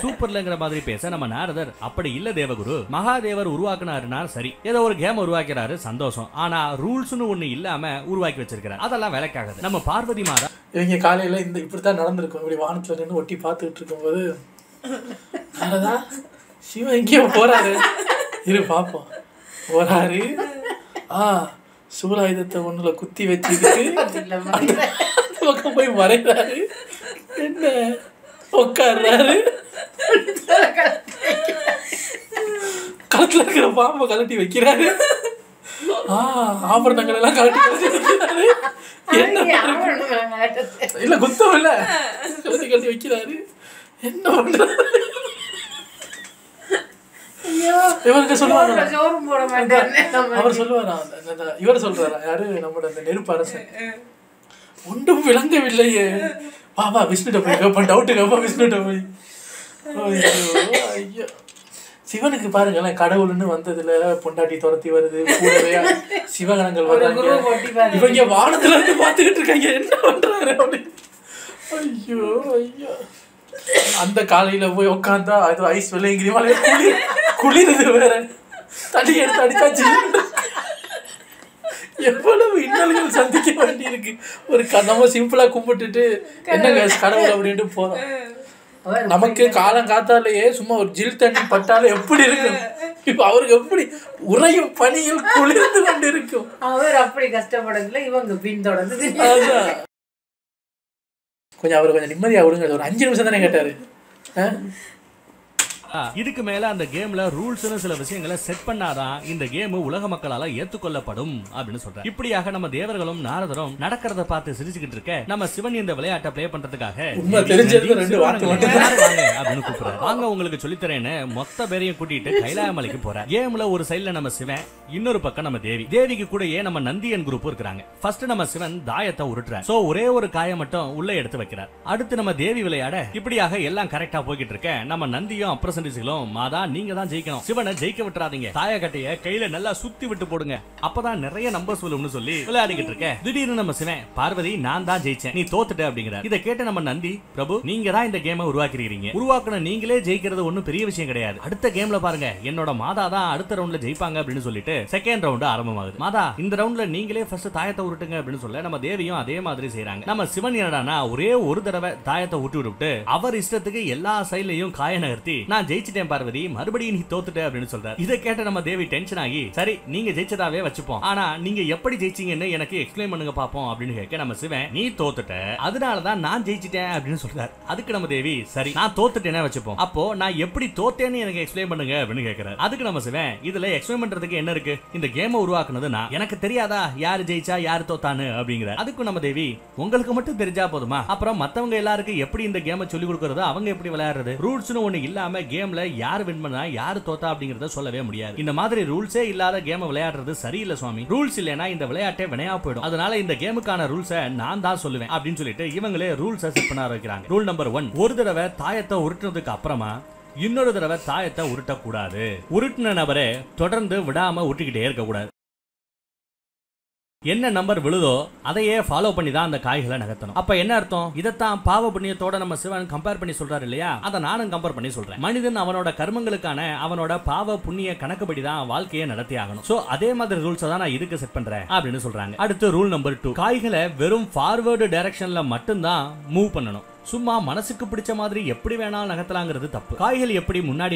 சூப்பர்லங்கிற மாதிரி பேச நம்ம நாரதர், அப்படி இல்ல தேவகுரு, மகாதேவர் உருவாக்குன சரி, ஏதோ ஒரு கேம் உருவாக்கிறாரு சந்தோஷம், ஆனா ரூல்ஸ்னு ஒண்ணு இல்லாம உருவாக்கி வச்சிருக்காரு, அதெல்லாம் வேலைக்காகாது. நம்ம பார்வதி மாதா இவங்க காலையில இப்படித்தான் நடந்திருக்கும். இப்படி வானத்துல நின்று ஒட்டி பார்த்துட்டு இருக்கும்போது, சிவன் எங்கேயோ போறாரு, இரு பாப்போம். போறாரு, சூலாயுதத்தை ஒண்ணுல குத்தி வச்சுக்கிட்டு பக்கம் போய் மறைகிறாரு. என்ன உட்கார்றாரு, கழுத்துல இருக்கிற பாம்பை கழட்டி வைக்கிறாரு. ஆபரணங்கள் எல்லாம் கழட்டி வைக்கிறாரு. என்ன இல்ல குத்தம் இல்ல, கழட்டி கழட்டி வைக்கிறாரு. என்ன பண்றாரு? இவருக்கு சொல்லுவாங்க, அவர் சொல்லுவாரா, இவர் சொல்றாரா, யாரு நம்மளோட அந்த நெருப்பு அரசன், ஒன்றும் விளங்கவில்லையே, பாபா விஷ்ணுட்ட போய் கேட்பான், டவுட்டு கேட்பான் விஷ்ணுட்ட போய். ஐயோ சிவனுக்கு பாருங்களேன், கடவுள்னு வந்ததுல பொண்டாட்டி துரத்தி வருது, கூடவே சிவகணங்கள் வர்றாங்க, இவங்க வானத்துல இருந்து பாத்துக்கிட்டு இருக்காங்க, என்ன பண்றாரு அப்படின்னு. ஐயோ ஐயோ, அந்த காலையில போய் உட்காந்தா அது ஐஸ் வெள்ளைங்கிற குளிருது, வேற தண்ணி எடுத்து அடிச்சாச்சு. எவ்வளவு இன்னல்கள் சந்திக்க வேண்டி இருக்கு. ஒரு நம்ம சிம்பிளா கும்பிட்டுட்டு என்னங்க கடவுள் அப்படின்ட்டு போறோம். நமக்கு காலம் காத்தாலேயே சும்மா ஒரு ஜில் தண்ணி பட்டாலும் எப்படி இருக்கும், இப்ப அவருக்கு எப்படி உறையும் பனியில் குளிர்ந்து கொண்டு இருக்கும். அவர் அப்படி கஷ்டப்படல, இவங்க பின்தொடர்ந்து. கொஞ்சம் அவரை கொஞ்சம் நிம்மதியா விடுங்க, ஒரு 5 நிமிஷம் தானே கேட்டாரு. இதுக்கு மேல அந்த கேம்ல ரூல்ஸ்னு சில விஷயங்களை செட் பண்ணாதான் இந்த கேம் உலக மக்களால ஏத்துக்கொள்ளப்படும் அப்படின்னு சொல்றாரு. இப்படியாக நம்ம தேவர்களும் நாரதரும் நடக்கிறத பார்த்து சிரிச்சுக்கிட்டு இருக்க, நம்ம சிவன் இந்த விளையாட்டை பிளே பண்றதுக்காக அப்படின்னு கூப்பிடுறாரு. வாங்க உங்களுக்கு சொல்லித்தரேன்னு மொத்த பேரையும் கூட்டிட்டு கைலாய மலைக்கு போறாரு. கேம்ல ஒரு சைடுல நம்ம சிவன், இன்னொரு பக்கம் நம்ம தேவி. தேவிக்கு கூடயே நம்ம நந்தியன் குரூப் இருக்காங்க. ஃபர்ஸ்ட் நம்ம சிவன் தாயத்தை உருட்டுறார். சோ ஒரே ஒரு காயை மட்டும் உள்ள எடுத்து வைக்கிறார். அடுத்து நம்ம தேவி விளையாட, இப்படியாக எல்லாம் கரெக்டா போய்கிட்டு இருக்க, நம்ம நந்தியும் அப்புறம் மாதா நீங்க தான் ஜெயிக்கணும், சிவனை ஜெயிக்க விட்டுறாதீங்க, தாயக்கட்டைய கையில நல்லா சுத்தி விட்டு போடுங்க, அப்பதான் நிறைய நம்பர்ஸ் வரும்னு சொல்லி விளையாடிக்கிட்டு இருக்க, திடீர்னு நம்ம சிவன், பார்வதி நான் தான் ஜெயிச்சேன், நீ தோத்துட்ட அப்படிங்கிறார். இதை கேட்ட நம்ம நந்தி, பிரபு நீங்க தான் இந்த கேமை உருவாக்கிருக்கீங்க, உருவாக்குன நீங்களே ஜெயிக்கிறது ஒன்னும் பெரிய விஷயம் கிடையாது, அடுத்த கேம்ல பாருங்க என்னோட மாதா தான் அடுத்த ரவுண்ட்ல ஜெயிப்பாங்க அப்படின்னு சொல்லிட்டு செகண்ட் ரவுண்ட் ஆரம்பமாகுது. மாதா இந்த ரவுண்ட்ல நீங்களே ஃபர்ஸ்ட் தாயத்தை உருட்டுங்க அப்படின்னு சொல்ல, நம்ம தேவியும் அதே மாதிரி செய்யறாங்க. நம்ம சிவன் என்னடானா ஒரே ஒரு தடவை தாயத்தை விட்டு விட்டு அவர் இஷ்டத்துக்கு எல்லா சைட்லயும் காய நகர்த்தி, நான் ஜெயிச்சிட்டேன் பார்வதி, மறுபடியும் நீ தோத்துட்ட அப்படின்னு சொல்றாரு. இதை கேட்ட நம்ம தேவி டென்ஷன் ஆகி, சரி நீங்க ஜெயிச்சதாவே வச்சுப்போம், ஆனா நீங்க எப்படி ஜெயிச்சீங்கன்னு எனக்கு எக்ஸ்பிளைன் பண்ணுங்க பாப்போம் அப்படின்னு கேட்க, நம்ம சிவன் நீ தோத்துட்ட அதனாலதான் நான் ஜெயிச்சிட்டேன் அப்படின்னு சொல்றாரு. அதுக்கு நம்ம தேவி, சரி நான் தோத்துட்டேனே வச்சுப்போம், அப்போ நான் எப்படி தோத்தேன்னு எனக்கு எக்ஸ்பிளைன் பண்ணுங்க அப்படின்னு கேட்கிறாரு. அதுக்கு நம்ம சிவன், இதுல எக்ஸ்பிளைன் பண்றதுக்கு என்ன இருக்கு, இந்த கேமை உருவாக்குனது நான், எனக்கு தெரியாதா யாரு ஜெயிச்சா யாரு தோத்தான்னு அப்படிங்கிற. அதுக்கு நம்ம தேவி, உங்களுக்கு மட்டும் தெரிஞ்சா போதுமா, அப்புறம் மத்தவங்க எல்லாருக்கும் எப்படி இந்த கேமை சொல்லி கொடுக்கறது, அவங்க எப்படி விளையாடுறது, ரூல்ஸ்னு ஒண்ணு இல்லாம கேம்ல யாரு வின் பண்ணா யாரு தோத்தா அப்படிங்கறத சொல்லவே முடியாது. இந்த மாதிரி ரூல்ஸே இல்லாத கேம் விளையாடுறது சரியில்லை சுவாமி, ரூல்ஸ் இல்லனா இந்த விளையாட்டே வினையா போய்டும், அதனால இந்த கேமுக்கான ரூல்ஸை நான் தான் சொல்லுவேன் அப்படின்னு சொல்லிட்டு இவங்களே ரூல்ஸை செட் பண்ண ஆரம்பிக்கிறாங்க. ரூல் நம்பர் 1, ஒரு தடவை தாயத்தை உருட்டுனதுக்கு அப்புறமா இன்னொரு தடவை தாயத்தை உருட்டக்கூடாது, உருட்டின நபரே தொடர்ந்து விடாம உருட்டிக்கிட்டே இருக்க கூடாது, என்ன நம்பர் விழுதோ அதையே ஃபாலோ பண்ணி தான் அந்த காய்களை நகர்த்தணும். அப்ப என்ன அர்த்தம், இதத்தான் பாவ புண்ணியத்தோட நம்ம சிவன் கம்பேர் பண்ணி சொல்றாரு இல்லையா, அதை நானும் கம்பேர் பண்ணி சொல்றேன். மனிதன் அவனோட கர்மங்களுக்கான அவனோட பாவ புண்ணிய கணக்குப்படி தான் வாழ்க்கையை நடத்தி ஆகணும். சோ அதே மாதிரி ரூல்ஸ் தான் நான் இதுக்கு செட் பண்றேன் அப்படின்னு சொல்றாங்க. அடுத்து ரூல் நம்பர் 2, காய்களை வெறும் ஃபார்வர்டு டைரக்ஷன்ல மட்டும்தான் மூவ் பண்ணணும், சும்மா மனசுக்கு பிடிச்ச மாதிரி எப்படி வேணாலும் நகர்த்தலாங்கிறது தப்பு. காய்கள் எப்படி முன்னாடி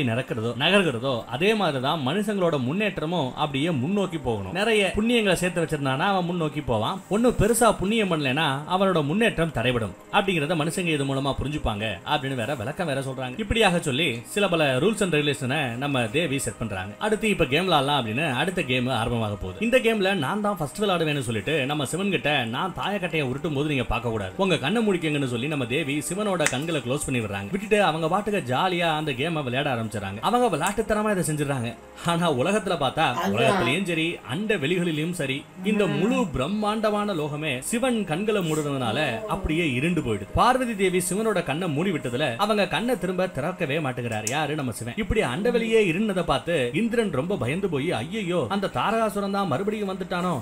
நகர்கிறதோ அதே மாதிரிதான் மனுஷங்களோட முன்னேற்றமும் அப்படியே முன்னோக்கி போகணும். நிறைய புண்ணியங்களை சேர்த்து வச்சிருந்தானா அவன் முன்னோக்கி போவான், ஒன்னும் பெருசா புண்ணியம் பண்ணலனா அவனோட முன்னேற்றம் தடைபடும் அப்படிங்கறத மனுஷங்க இது மூலமா புரிஞ்சுப்பாங்க அப்படின்னு வேற விளக்கம் வேற சொல்றாங்க. இப்படியாக சொல்லி சில பல ரூல்ஸ் அண்ட் ரெகுலேஷனை நம்ம தேவி செட் பண்றாங்க. அடுத்து இப்ப கேம் விளையாடலாம் அப்படின்னு அடுத்த கேம் ஆரம்பமாக போகுது. இந்த கேம்ல நான் தான் ஃபர்ஸ்ட் விளையாடுவேன்னு சொல்லிட்டு நம்ம சிவன் கிட்ட, நான் தாயக்கட்டையை உருட்டும் போது நீங்க பார்க்க கூடாது, உங்க கண்ணை முடிக்கங்கன்னு சொல்லி நம்ம தேவி சிவனோட கண்களை க்ளோஸ் பண்ணி விடுறாங்க. விட்டுட்டு அவங்க பாட்டுக்கு ஜாலியா அந்த கேமை விளையாட ஆரம்பிச்சாங்க. அவங்க விளையாட்டுத்தனமா இதை செஞ்சிடறாங்க. ஆனா உலகத்துல பார்த்தா, உலகத்திலயும் சரி அண்ட வெளிகளிலும் சரி, இந்த முழு பிரம்மாண்டமான லோகமே சிவன் கண்களை மூடுறதுனால அப்படியே இருண்டு போயிடுது. பார்வதி தேவி சிவனோட கண்ணை மூடி விட்டதுல அவங்க கண்ணை திரும்ப திறக்கவே மாட்டேங்கிறார் யாரு, நம்ம சிவன். இப்படி அண்ட வெளியே இருந்ததை பார்த்து இந்திரன் ரொம்ப பயந்து போய், ஐயோ அந்த தாரகாசுரன் தான் மறுபடியும் வந்துட்டானோ,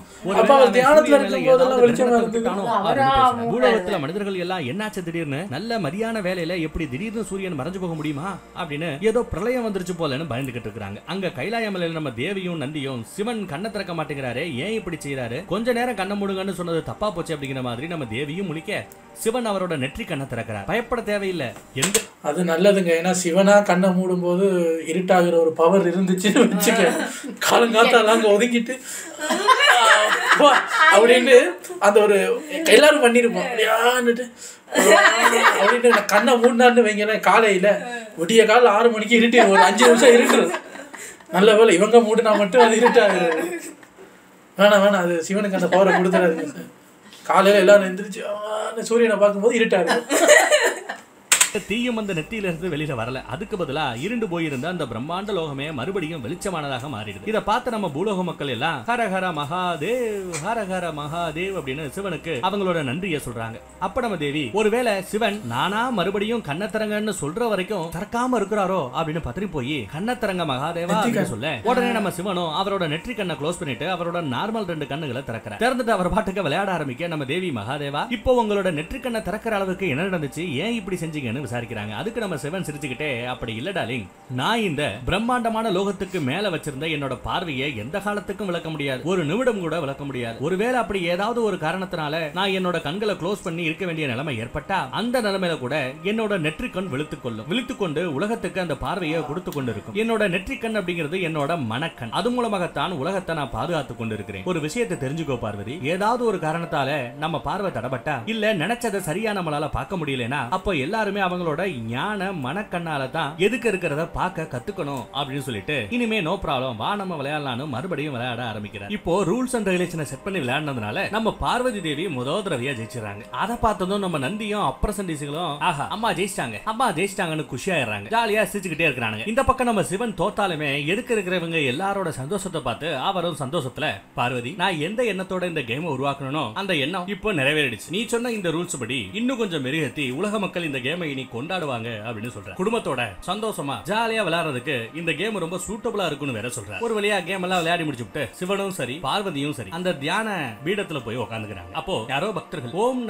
பூலோகத்துல மனிதர்கள் எல்லாம் என்னாச்சு திடீர்னு, நல்ல மதியான வேலையில எப்படி திடீர்னு சூரியன் மறைஞ்சு போக முடியுமா அப்படின்னு ஏதோ பிரளயம் வந்துருச்சு போலன்னு பயந்துகிட்டு இருக்காங்க. அங்க கைலாய மலையில நம்ம தேவியும் நந்தியும், சிவன் கண்ணை திறக்க மாட்டேங்கிறாரு, ஏன் இப்படி செய்யறாரு, கொஞ்ச நேரம் கண்ணை மூடுங்கன்னு சொன்னது தப்பா போச்சு அப்படிங்கிற மாதிரி நம்ம தேவியும் முழிக்க, சிவன் அவரோட நெற்றி கண்ணை திறக்கிறார். பயப்பட தேவையில்லை, எந்த அது நல்லதுங்க. ஏன்னா சிவனா கண்ணை மூடும் போது இருட்டாகிற ஒரு பவர் இருந்துச்சுன்னு வச்சுக்க, காலங்காத்தால அங்கே ஒதுங்கிட்டு அப்படின்னு அந்த ஒரு எல்லாரும் பண்ணிருப்போம் அப்படியான்னுட்டு அப்படின்னு கண்ணை மூடினான்னு வைங்களேன். காலையில விடிய கால 6 மணிக்கு இருட்டி ஒரு 5 நிமிஷம் இருட்டுறது. நல்ல வேலை இவங்க மூடினா மட்டும் அது இருட்டாகிறது. வேணாம் அது சிவனுக்கு அந்த பவரை கொடுத்துறாதுங்க சார். காலையில எல்லாரும் எந்திரிச்சு சூரியனை பார்க்கும்போது இருட்டாரு. தீயும் அந்த நெத்தியில இருந்து வெளியில வரல. அதுக்கு பதிலா இருண்டு போயிருந்த அந்த பிரம்மாண்ட லோகமே மறுபடியும் வெளிச்சமானதாக மாறிடுது. இதை பார்த்து நம்ம பூலோக மக்கள் எல்லாம் ஹரஹர மகாதேவ் ஹரஹர மகாதேவ் அப்படின்னு சிவனுக்கு அவங்களோட நன்றியை சொல்றாங்க. அப்ப நம்ம தேவி ஒருவேளை சிவன் நானா மறுபடியும் கண்ணத்திரங்கன்னு சொல்ற வரைக்கும் திறக்காம இருக்கிறாரோ அப்படின்னு பத்திரி போய் கண்ணத்திரங்க மகாதேவா அப்படின்னு சொல்ல உடனே நம்ம சிவனும் அவரோட நெற்றி கண்ணை க்ளோஸ் பண்ணிட்டு அவரோட நார்மல் 2 கண்ணுகளை திறக்கிறார். திறந்துட்டு அவர் பாட்டுக்கு விளையாட ஆரம்பிக்க நம்ம தேவி மகாதேவா இப்போ உங்களோட நெற்றி கண்ணை திறக்கிற அளவுக்கு என்ன நடந்துச்சு, ஏன் இப்படி செஞ்சீங்கன்னு விசாரிக்கிறாங்க. அதுக்கு நம்ம சிவன் சிரிச்சுக்கிட்டே அப்படி இல்ல டார்லிங், நான் இந்த பிரம்மாண்டமான லோகத்துக்கு மேல வச்சிருந்த என்னோட பார்வையை எந்த காலத்துக்கும் விளக்க முடியாது, ஒரு நிமிடம் கூட விளக்க முடியாது. ஒருவேளை அப்படி ஏதாவது ஒரு காரணத்தினால நான் என்னோட கண்களை க்ளோஸ் பண்ணி இருக்க வேண்டிய நிலைமை ஏற்பட்டா அந்த நிலைமையில கூட என்னோட நெற்றிக்கண் விழுத்துக்கொண்டு உலகத்துக்கு அந்த பார்வையை கொடுத்து கொண்டு இருக்கும். என்னோட நெற்றிக்கண் அப்படிங்கிறது என்னோட மனக்கண். அது மூலமாகத்தான் உலகத்தை நான் பாதுகாத்துக் கொண்டு இருக்கிறேன். ஒரு விஷயத்தை தெரிஞ்சுக்கோ பார்வதி, ஏதாவது ஒரு காரணத்தால நம்ம பார்வை தடப்பட்டா இல்ல நினைச்சதை சரியா நம்மளால பார்க்க முடியலனா அப்போ எல்லாருமே அவங்களோட ஞான மனக்கண்ணால தான் எதுக்கு இருக்கிறத பார்க்க கத்துக்கணும் அப்படின்னு சொல்லிட்டு இனிமே நோ ப்ராப்ளம் வா நம்ம விளையாடலாம்னு மறுபடியும் விளையாட ஆரம்பிக்கிறார். இப்போ ரூல்ஸ் அண்ட் ரெகுலேஷனை செட் பண்ணி விளையாடுனதுனால நம்ம பார்வதி தேவி முதல் தடவையா ஜெயிச்சிடறாங்க. அதை பார்த்ததும் நம்ம நந்தியும் அப்ரசன்டிஸ்களும் ஆஹா அம்மா ஜெயிச்சிட்டாங்கன்னு குஷியாயிடுறாங்க. ஜாலியா சிரிச்சுக்கிட்டே இருக்கிறாங்க. இந்த பக்கம் நம்ம சிவன் தோத்தாலுமே எதுக்கு இருக்கிறவங்க எல்லாரோட சந்தோஷத்தை பார்த்து அவரும் சந்தோஷத்துல பார்வதி நான் எந்த எண்ணத்தோட இந்த கேம் உருவாக்கணும் அந்த எண்ணம் இப்போ நிறைவேறிடுச்சு. நீ சொன்ன இந்த ரூல்ஸ் படி இன்னும் கொஞ்சம் மெருகேத்தி உலக மக்கள் இந்த கேமை இனி கொண்டாடுவாங்க அப்படின்னு சொல்ற. குடும்பத்தோட சந்தோஷமா ஜாலியா விளையாடுறதுக்கு இந்த கேம் ரொம்ப சூட்டபிளா இருக்குன்னு வேற சொல்ற. ஒரு வழியா கேம் எல்லாம் விளையாடி முடிச்சுட்டு சிவனும் சரி பார்வதியும் சரி அந்த தியான பீடத்துல போய் உட்காந்துக்கிறாங்க. அப்போ யாரோ பக்தர்கள் ஓம்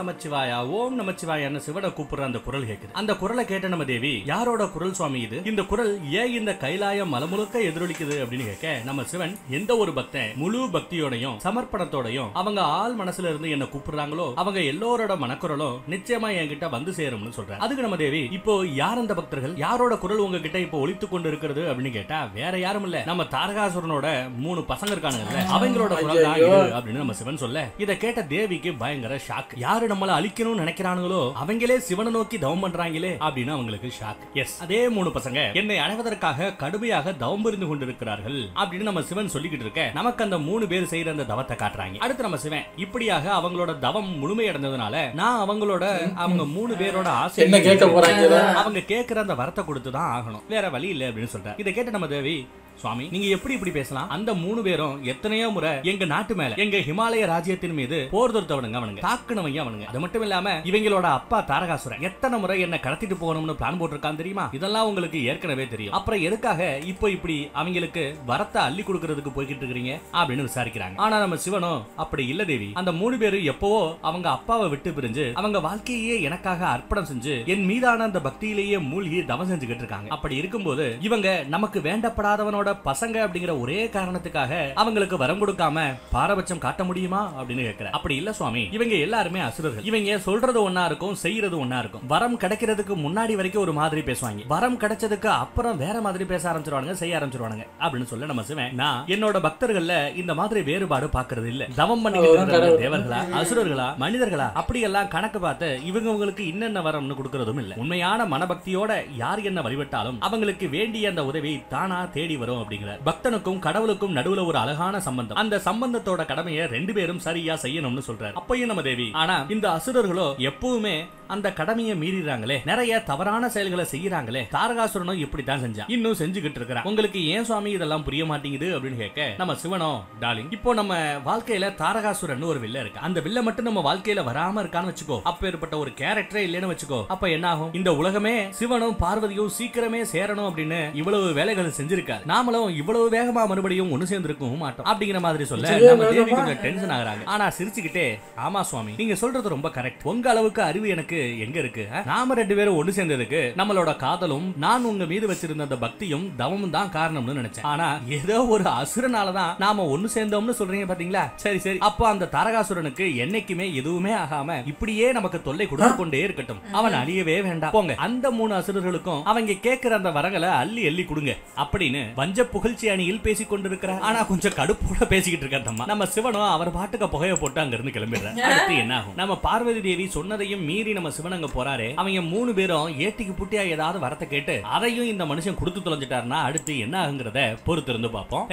நமச்சிவாயான்னு சிவனை கூப்பிடுற அந்த குரல் கேக்குது. அந்த குரலை கேட்ட நம்ம தேவி யாரோட குரல் சுவாமி இது, இந்த குரல் ஏன் இந்த கைலாயம் மலமுழுக்க எதிரொலிக்குது அப்படின்னு கேட்க நம்ம சிவன் எந்த ஒரு பக்தன் முழு பக்தியோடையும் சமர்ப்பணத்தோடையும் அவங்க ஆள் மனசுல இருந்து என்ன கூப்பிடுறாங்களோ அவங்க எல்லோரோட மனக்குரலும் நிச்சயமா என்கிட்ட வந்து சேரும்னு சொல்றேன். அதுக்கு நம்ம தேவி இப்போ யார் அந்த பக்தர்கள், யாரோட குரல் உங்ககிட்ட இப்போ ஒலித்து கொண்டு இருக்கிறது அப்படின்னு கேட்டா வேற யாரும் இல்ல நம்ம தாரகாசுரனோட 3 பசங்க இருக்கானுங்கல்ல அவங்களோட குரல் தான் இது அப்படின்னு நம்ம சிவன் சொல்ல இத கேட்ட தேவிக்கு பயங்கர ஷாக். யாரு நம்மள அழிக்கணும்னு நினைக்கிறானுங்களோ அவங்களே சிவனை நோக்கி தவம் பண்றாங்களே அப்படின்னு அவங்களுக்கு ஷாக். எஸ் அதே 3 பசங்க என்னை அடைவதற்காக கடுமையாக தவம் புரிந்து கொண்டிருக்கிறார்கள் அப்படின்னு நம்ம சிவன் சொல்லிக்கிட்டு இருக்க நமக்கு அந்த 3 பேர் செய்யற அந்த தவத்தை காட்டுறாங்க. அடுத்து நம்ம சிவன் இப்படியாக அவங்களோட தவம் முழுமையடைந்ததுனால நான் அவங்க 3 பேரோட ஆசை என்ன கேட்க போறாங்க, அவங்க கேட்கிற அந்த வரத்தை கொடுத்துதான் ஆகணும், வேற வழி இல்லை அப்படின்னு சொல்றாரு. இதை கேட்ட நம்ம தேவி சுவாமி நீங்க எப்படி இப்படி பேசலாம், அந்த 3 பேரும் எத்தனையோ முறை எங்க நாட்டு மேல எங்க ஹிமாலய ராஜ்யத்தின் மீது போர் தொடுத்தவனுங்க அவனுங்க தாக்குனவங்க அவனுங்க. அது மட்டும் இல்லாம இவங்களோட அப்பா தாரகாசுரன் எத்தனை முறை என்ன கடத்திட்டு போகணும்னு பிளான் போட்டிருக்கான் தெரியுமா, இதெல்லாம் உங்களுக்கு ஏற்கனவே தெரியும். அப்புறம் எதுக்காக இப்போ இப்படி அவங்களுக்கு வரத்தை அள்ளி கொடுக்கறதுக்கு போய்கிட்டு இருக்கீங்க அப்படின்னு விசாரிக்கிறாங்க. ஆனா நம்ம சிவனும் அப்படி இல்ல தேவி, அந்த 3 பேரும் எப்பவோ அவங்க அப்பாவை விட்டு பிரிஞ்சு அவங்க வாழ்க்கையே எனக்காக அர்ப்பணம் செஞ்சு என் மீதான அந்த பக்தியிலேயே மூழ்கி தவம் செஞ்சுக்கிட்டு இருக்காங்க. அப்படி இருக்கும்போது இவங்க நமக்கு வேண்டப்படாதவனோட பசங்க அப்படிங்கிற ஒரே காரணத்துக்காக அவங்களுக்கு வரம் கொடுக்காம பாரபட்சம் காட்ட முடியுமா அப்படின்னு கேட்கிற. அப்படி இல்ல சுவாமி, இவங்க எல்லாருமே அசுரர்கள். இவங்க சொல்றது ஒன்னா இருக்கும் செய்யறது ஒன்னா இருக்கும். வரம் கிடைக்கிறதுக்கு முன்னாடி வரைக்கும் ஒரு மாதிரி பேசுவாங்க, வரம் கிடைச்சதுக்கு அப்புறம் வேற மாதிரி பேச ஆரம்பிச்சிருவாங்க, செய்ய ஆரம்பிச்சிருவாங்க அப்படின்னு சொல்ல நம்ம சிவன் நான் என்னோட பக்தர்கள்ல இந்த மாதிரி வேறுபாடு பாக்குறது இல்ல. தவம் பண்ணிக்கிட்டு தேவர்களா அசுரர்களா மனிதர்களா அப்படி எல்லாம் கணக்கு பார்த்து இவங்களுக்கு இன்னென்ன வரம்னு கொடுக்கறதும் இல்ல. உண்மையான மனபக்தியோட யார் என்ன வழிபட்டாலும் அவங்களுக்கு வேண்டிய அந்த உதவி தானா தேடி வரும் அப்படிங்கிற. பக்தனுக்கும் கடவுளுக்கும் நடுவுல ஒரு அழகான சம்பந்தம், அந்த சம்பந்தத்தோட கடமையை 2 பேரும் சரியா செய்யணும்னு சொல்றாரு. அப்பயும் நம்ம தேவி ஆனா இந்த அசுரர்களோ எப்பவுமே அந்த கடமையை மீறிறாங்களே, நிறைய தவறான செயல்களை செய்யறாங்களே, தாரகாசுரனும் இப்படித்தான் செஞ்சா இன்னும் செஞ்சுக்கிட்டு இருக்கிறான். உங்களுக்கு ஏன் சுவாமி இதெல்லாம் புரிய மாட்டேங்குது அப்படின்னு கேட்க நம்ம சிவனோ டார்லிங் இப்போ நம்ம வாழ்க்கையில தாரகாசுரன் ஒரு வில்ல இருக்கு, அந்த வில்ல மட்டும் நம்ம வாழ்க்கையில வராம இருக்கான்னு வச்சுக்கோ, அப்பேற்பட்ட ஒரு கேரக்டரே இல்லைன்னு வச்சுக்கோ, அப்ப என்ன ஆகும், இந்த உலகமே சிவனும் பார்வதியும் சீக்கிரமே சேரணும் அப்படின்னு இவ்வளவு வேலைகள் செஞ்சிருக்காரு. நாம நாமளும் இவ்வளவு வேகமா மறுபடியும் ஒண்ணு சேர்ந்திருக்கவும் மாட்டோம் அப்படிங்கிற மாதிரி சொல்ல நம்ம தேவி கொஞ்சம் டென்ஷன் ஆகுறாங்க. ஆனா சிரிச்சுக்கிட்டே, ஆமா சுவாமி நீங்க சொல்றது ரொம்ப கரெக்ட், உங்க அளவுக்கு அறிவு எனக்கு எங்க இருக்கு, நாம 2 பேரும் ஒண்ணு சேர்ந்ததுக்கு நம்மளோட காதலும் நான் உங்க மீது வச்சிருந்த அந்த பக்தியும் தவமும் தான் காரணம்னு நினைச்சேன். ஆனா ஏதோ ஒரு அசுரனாலதான் நாம ஒண்ணு சேர்ந்தோம்னு சொல்றீங்க பாத்தீங்களா? சரி சரி, அப்போ அந்த தாரகாசுரனுக்கு என்னைக்குமே எதுவுமே ஆகாம இப்படியே நமக்கு தொல்லை கொடுத்து கொண்டே இருக்கட்டும், அவன் அழியவே வேண்டாம். போங்க, அந்த 3 அசுரர்களுக்கும் அவங்க கேட்கிற அந்த வரங்களை அள்ளி அள்ளி கொடுங்க அப்படின்னு வஞ்ச புகழ்ச்சி அணியில் பேசிக் கொண்டிருக்கிறார். ஆனா கொஞ்சம் கடுப்போட பேசிக்கிட்டு இருக்காருமா நம்ம சிவனும். அவர் பாட்டுக்கு புகைய போட்டு அங்க இருந்து கிளம்பிடுறாரு. அடுத்து என்ன ஆகும்? நம்ம பார்வதி தேவி சொன்னதையும் மீறி நம்ம சிவன் அங்க போறாரு. அவங்க 3 பேரும் ஏட்டிக்கு புட்டியா ஏதாவது வரத்தை கேட்டு அதையும் இந்த மனுஷன் கொடுத்து தொலைஞ்சிட்டாருன்னா அடுத்து என்ன ஆகுங்கிறத பொறுத்து இருந்து பார்ப்போம்.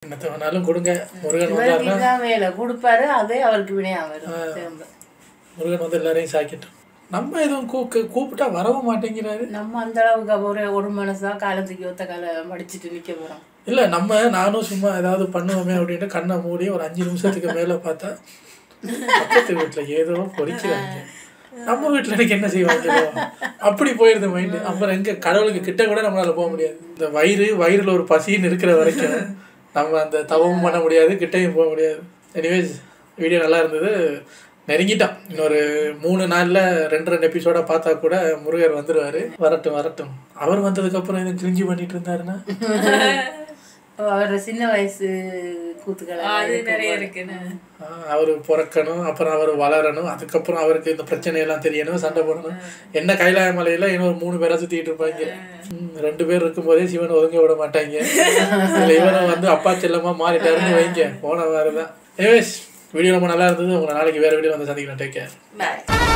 என்னத்த வேணாலும் கொடுங்க, முருகன் வந்தாருன்னா மேல கொடுப்பாரு, அதே அவருக்கு வினையா வரும். முருகன் வந்து எல்லாரையும் சாக்கிட்டோம். நம்ம எதுவும் கூப்பிட்டா வரவும் மாட்டேங்கிறாரு. நம்ம அந்த அளவுக்கு ஒரு மனசா காலத்துக்கு ஒத்த கால மடிச்சுட்டு நிக்க போறோம். இல்ல நானும் சும்மா ஏதாவது பண்ணுவோமே அப்படின்ட்டு கண்ணை மூடி ஒரு 5 நிமிஷத்துக்கு மேல பார்த்தா பக்கத்து வீட்டுல ஏதோ பொறிக்கிறாங்க. நம்ம வீட்டுல எனக்கு என்ன செய்வாங்க அப்படி போயிருது மைண்டு. அப்புறம் எங்க கடவுளுக்கு கிட்ட கூட நம்மளால போக முடியாது. இந்த வயிறுல ஒரு பசின்னு இருக்கிற வரைக்கும் நம்ம அந்த தவமும் பண்ண முடியாது, கிட்டையும் போக முடியாது. எனிவேஸ், வீடியோ நல்லா இருந்தது. நெருங்கிட்டோம். இன்னொரு 3 நாள்ல 2 எபிசோட பார்த்தா கூட முருகர் வந்துருவாரு. வரட்டும். அவர் வந்ததுக்கு அப்புறம் எதுவும் கிரிஞ்சி பண்ணிட்டு இருந்தாருன்னா அவரோட சின்ன வயசு கூத்துக்கள் நிறைய இருக்குன்னு அவரு பிறக்கணும், அப்புறம் அவர் வளரணும், அதுக்கப்புறம் அவருக்கு இந்த பிரச்சனை எல்லாம் தெரியணும், சண்டை போடணும். என்ன கைலாய மலையில இன்னொரு 3 பேரா சுத்திட்டு இருப்பாங்க. 2 பேர் இருக்கும் போதே சிவன் ஒதுங்க விட மாட்டாங்க. இவனும் வந்து அப்பா செல்லமா மாறிட்டாருன்னு வைங்க, போன வாரதான். வீடியோ ரொம்ப நல்லா இருந்தது. உங்களை நாளைக்கு வேற வீடியோ வந்து சந்திக்கிறேன். Take care. பாய்.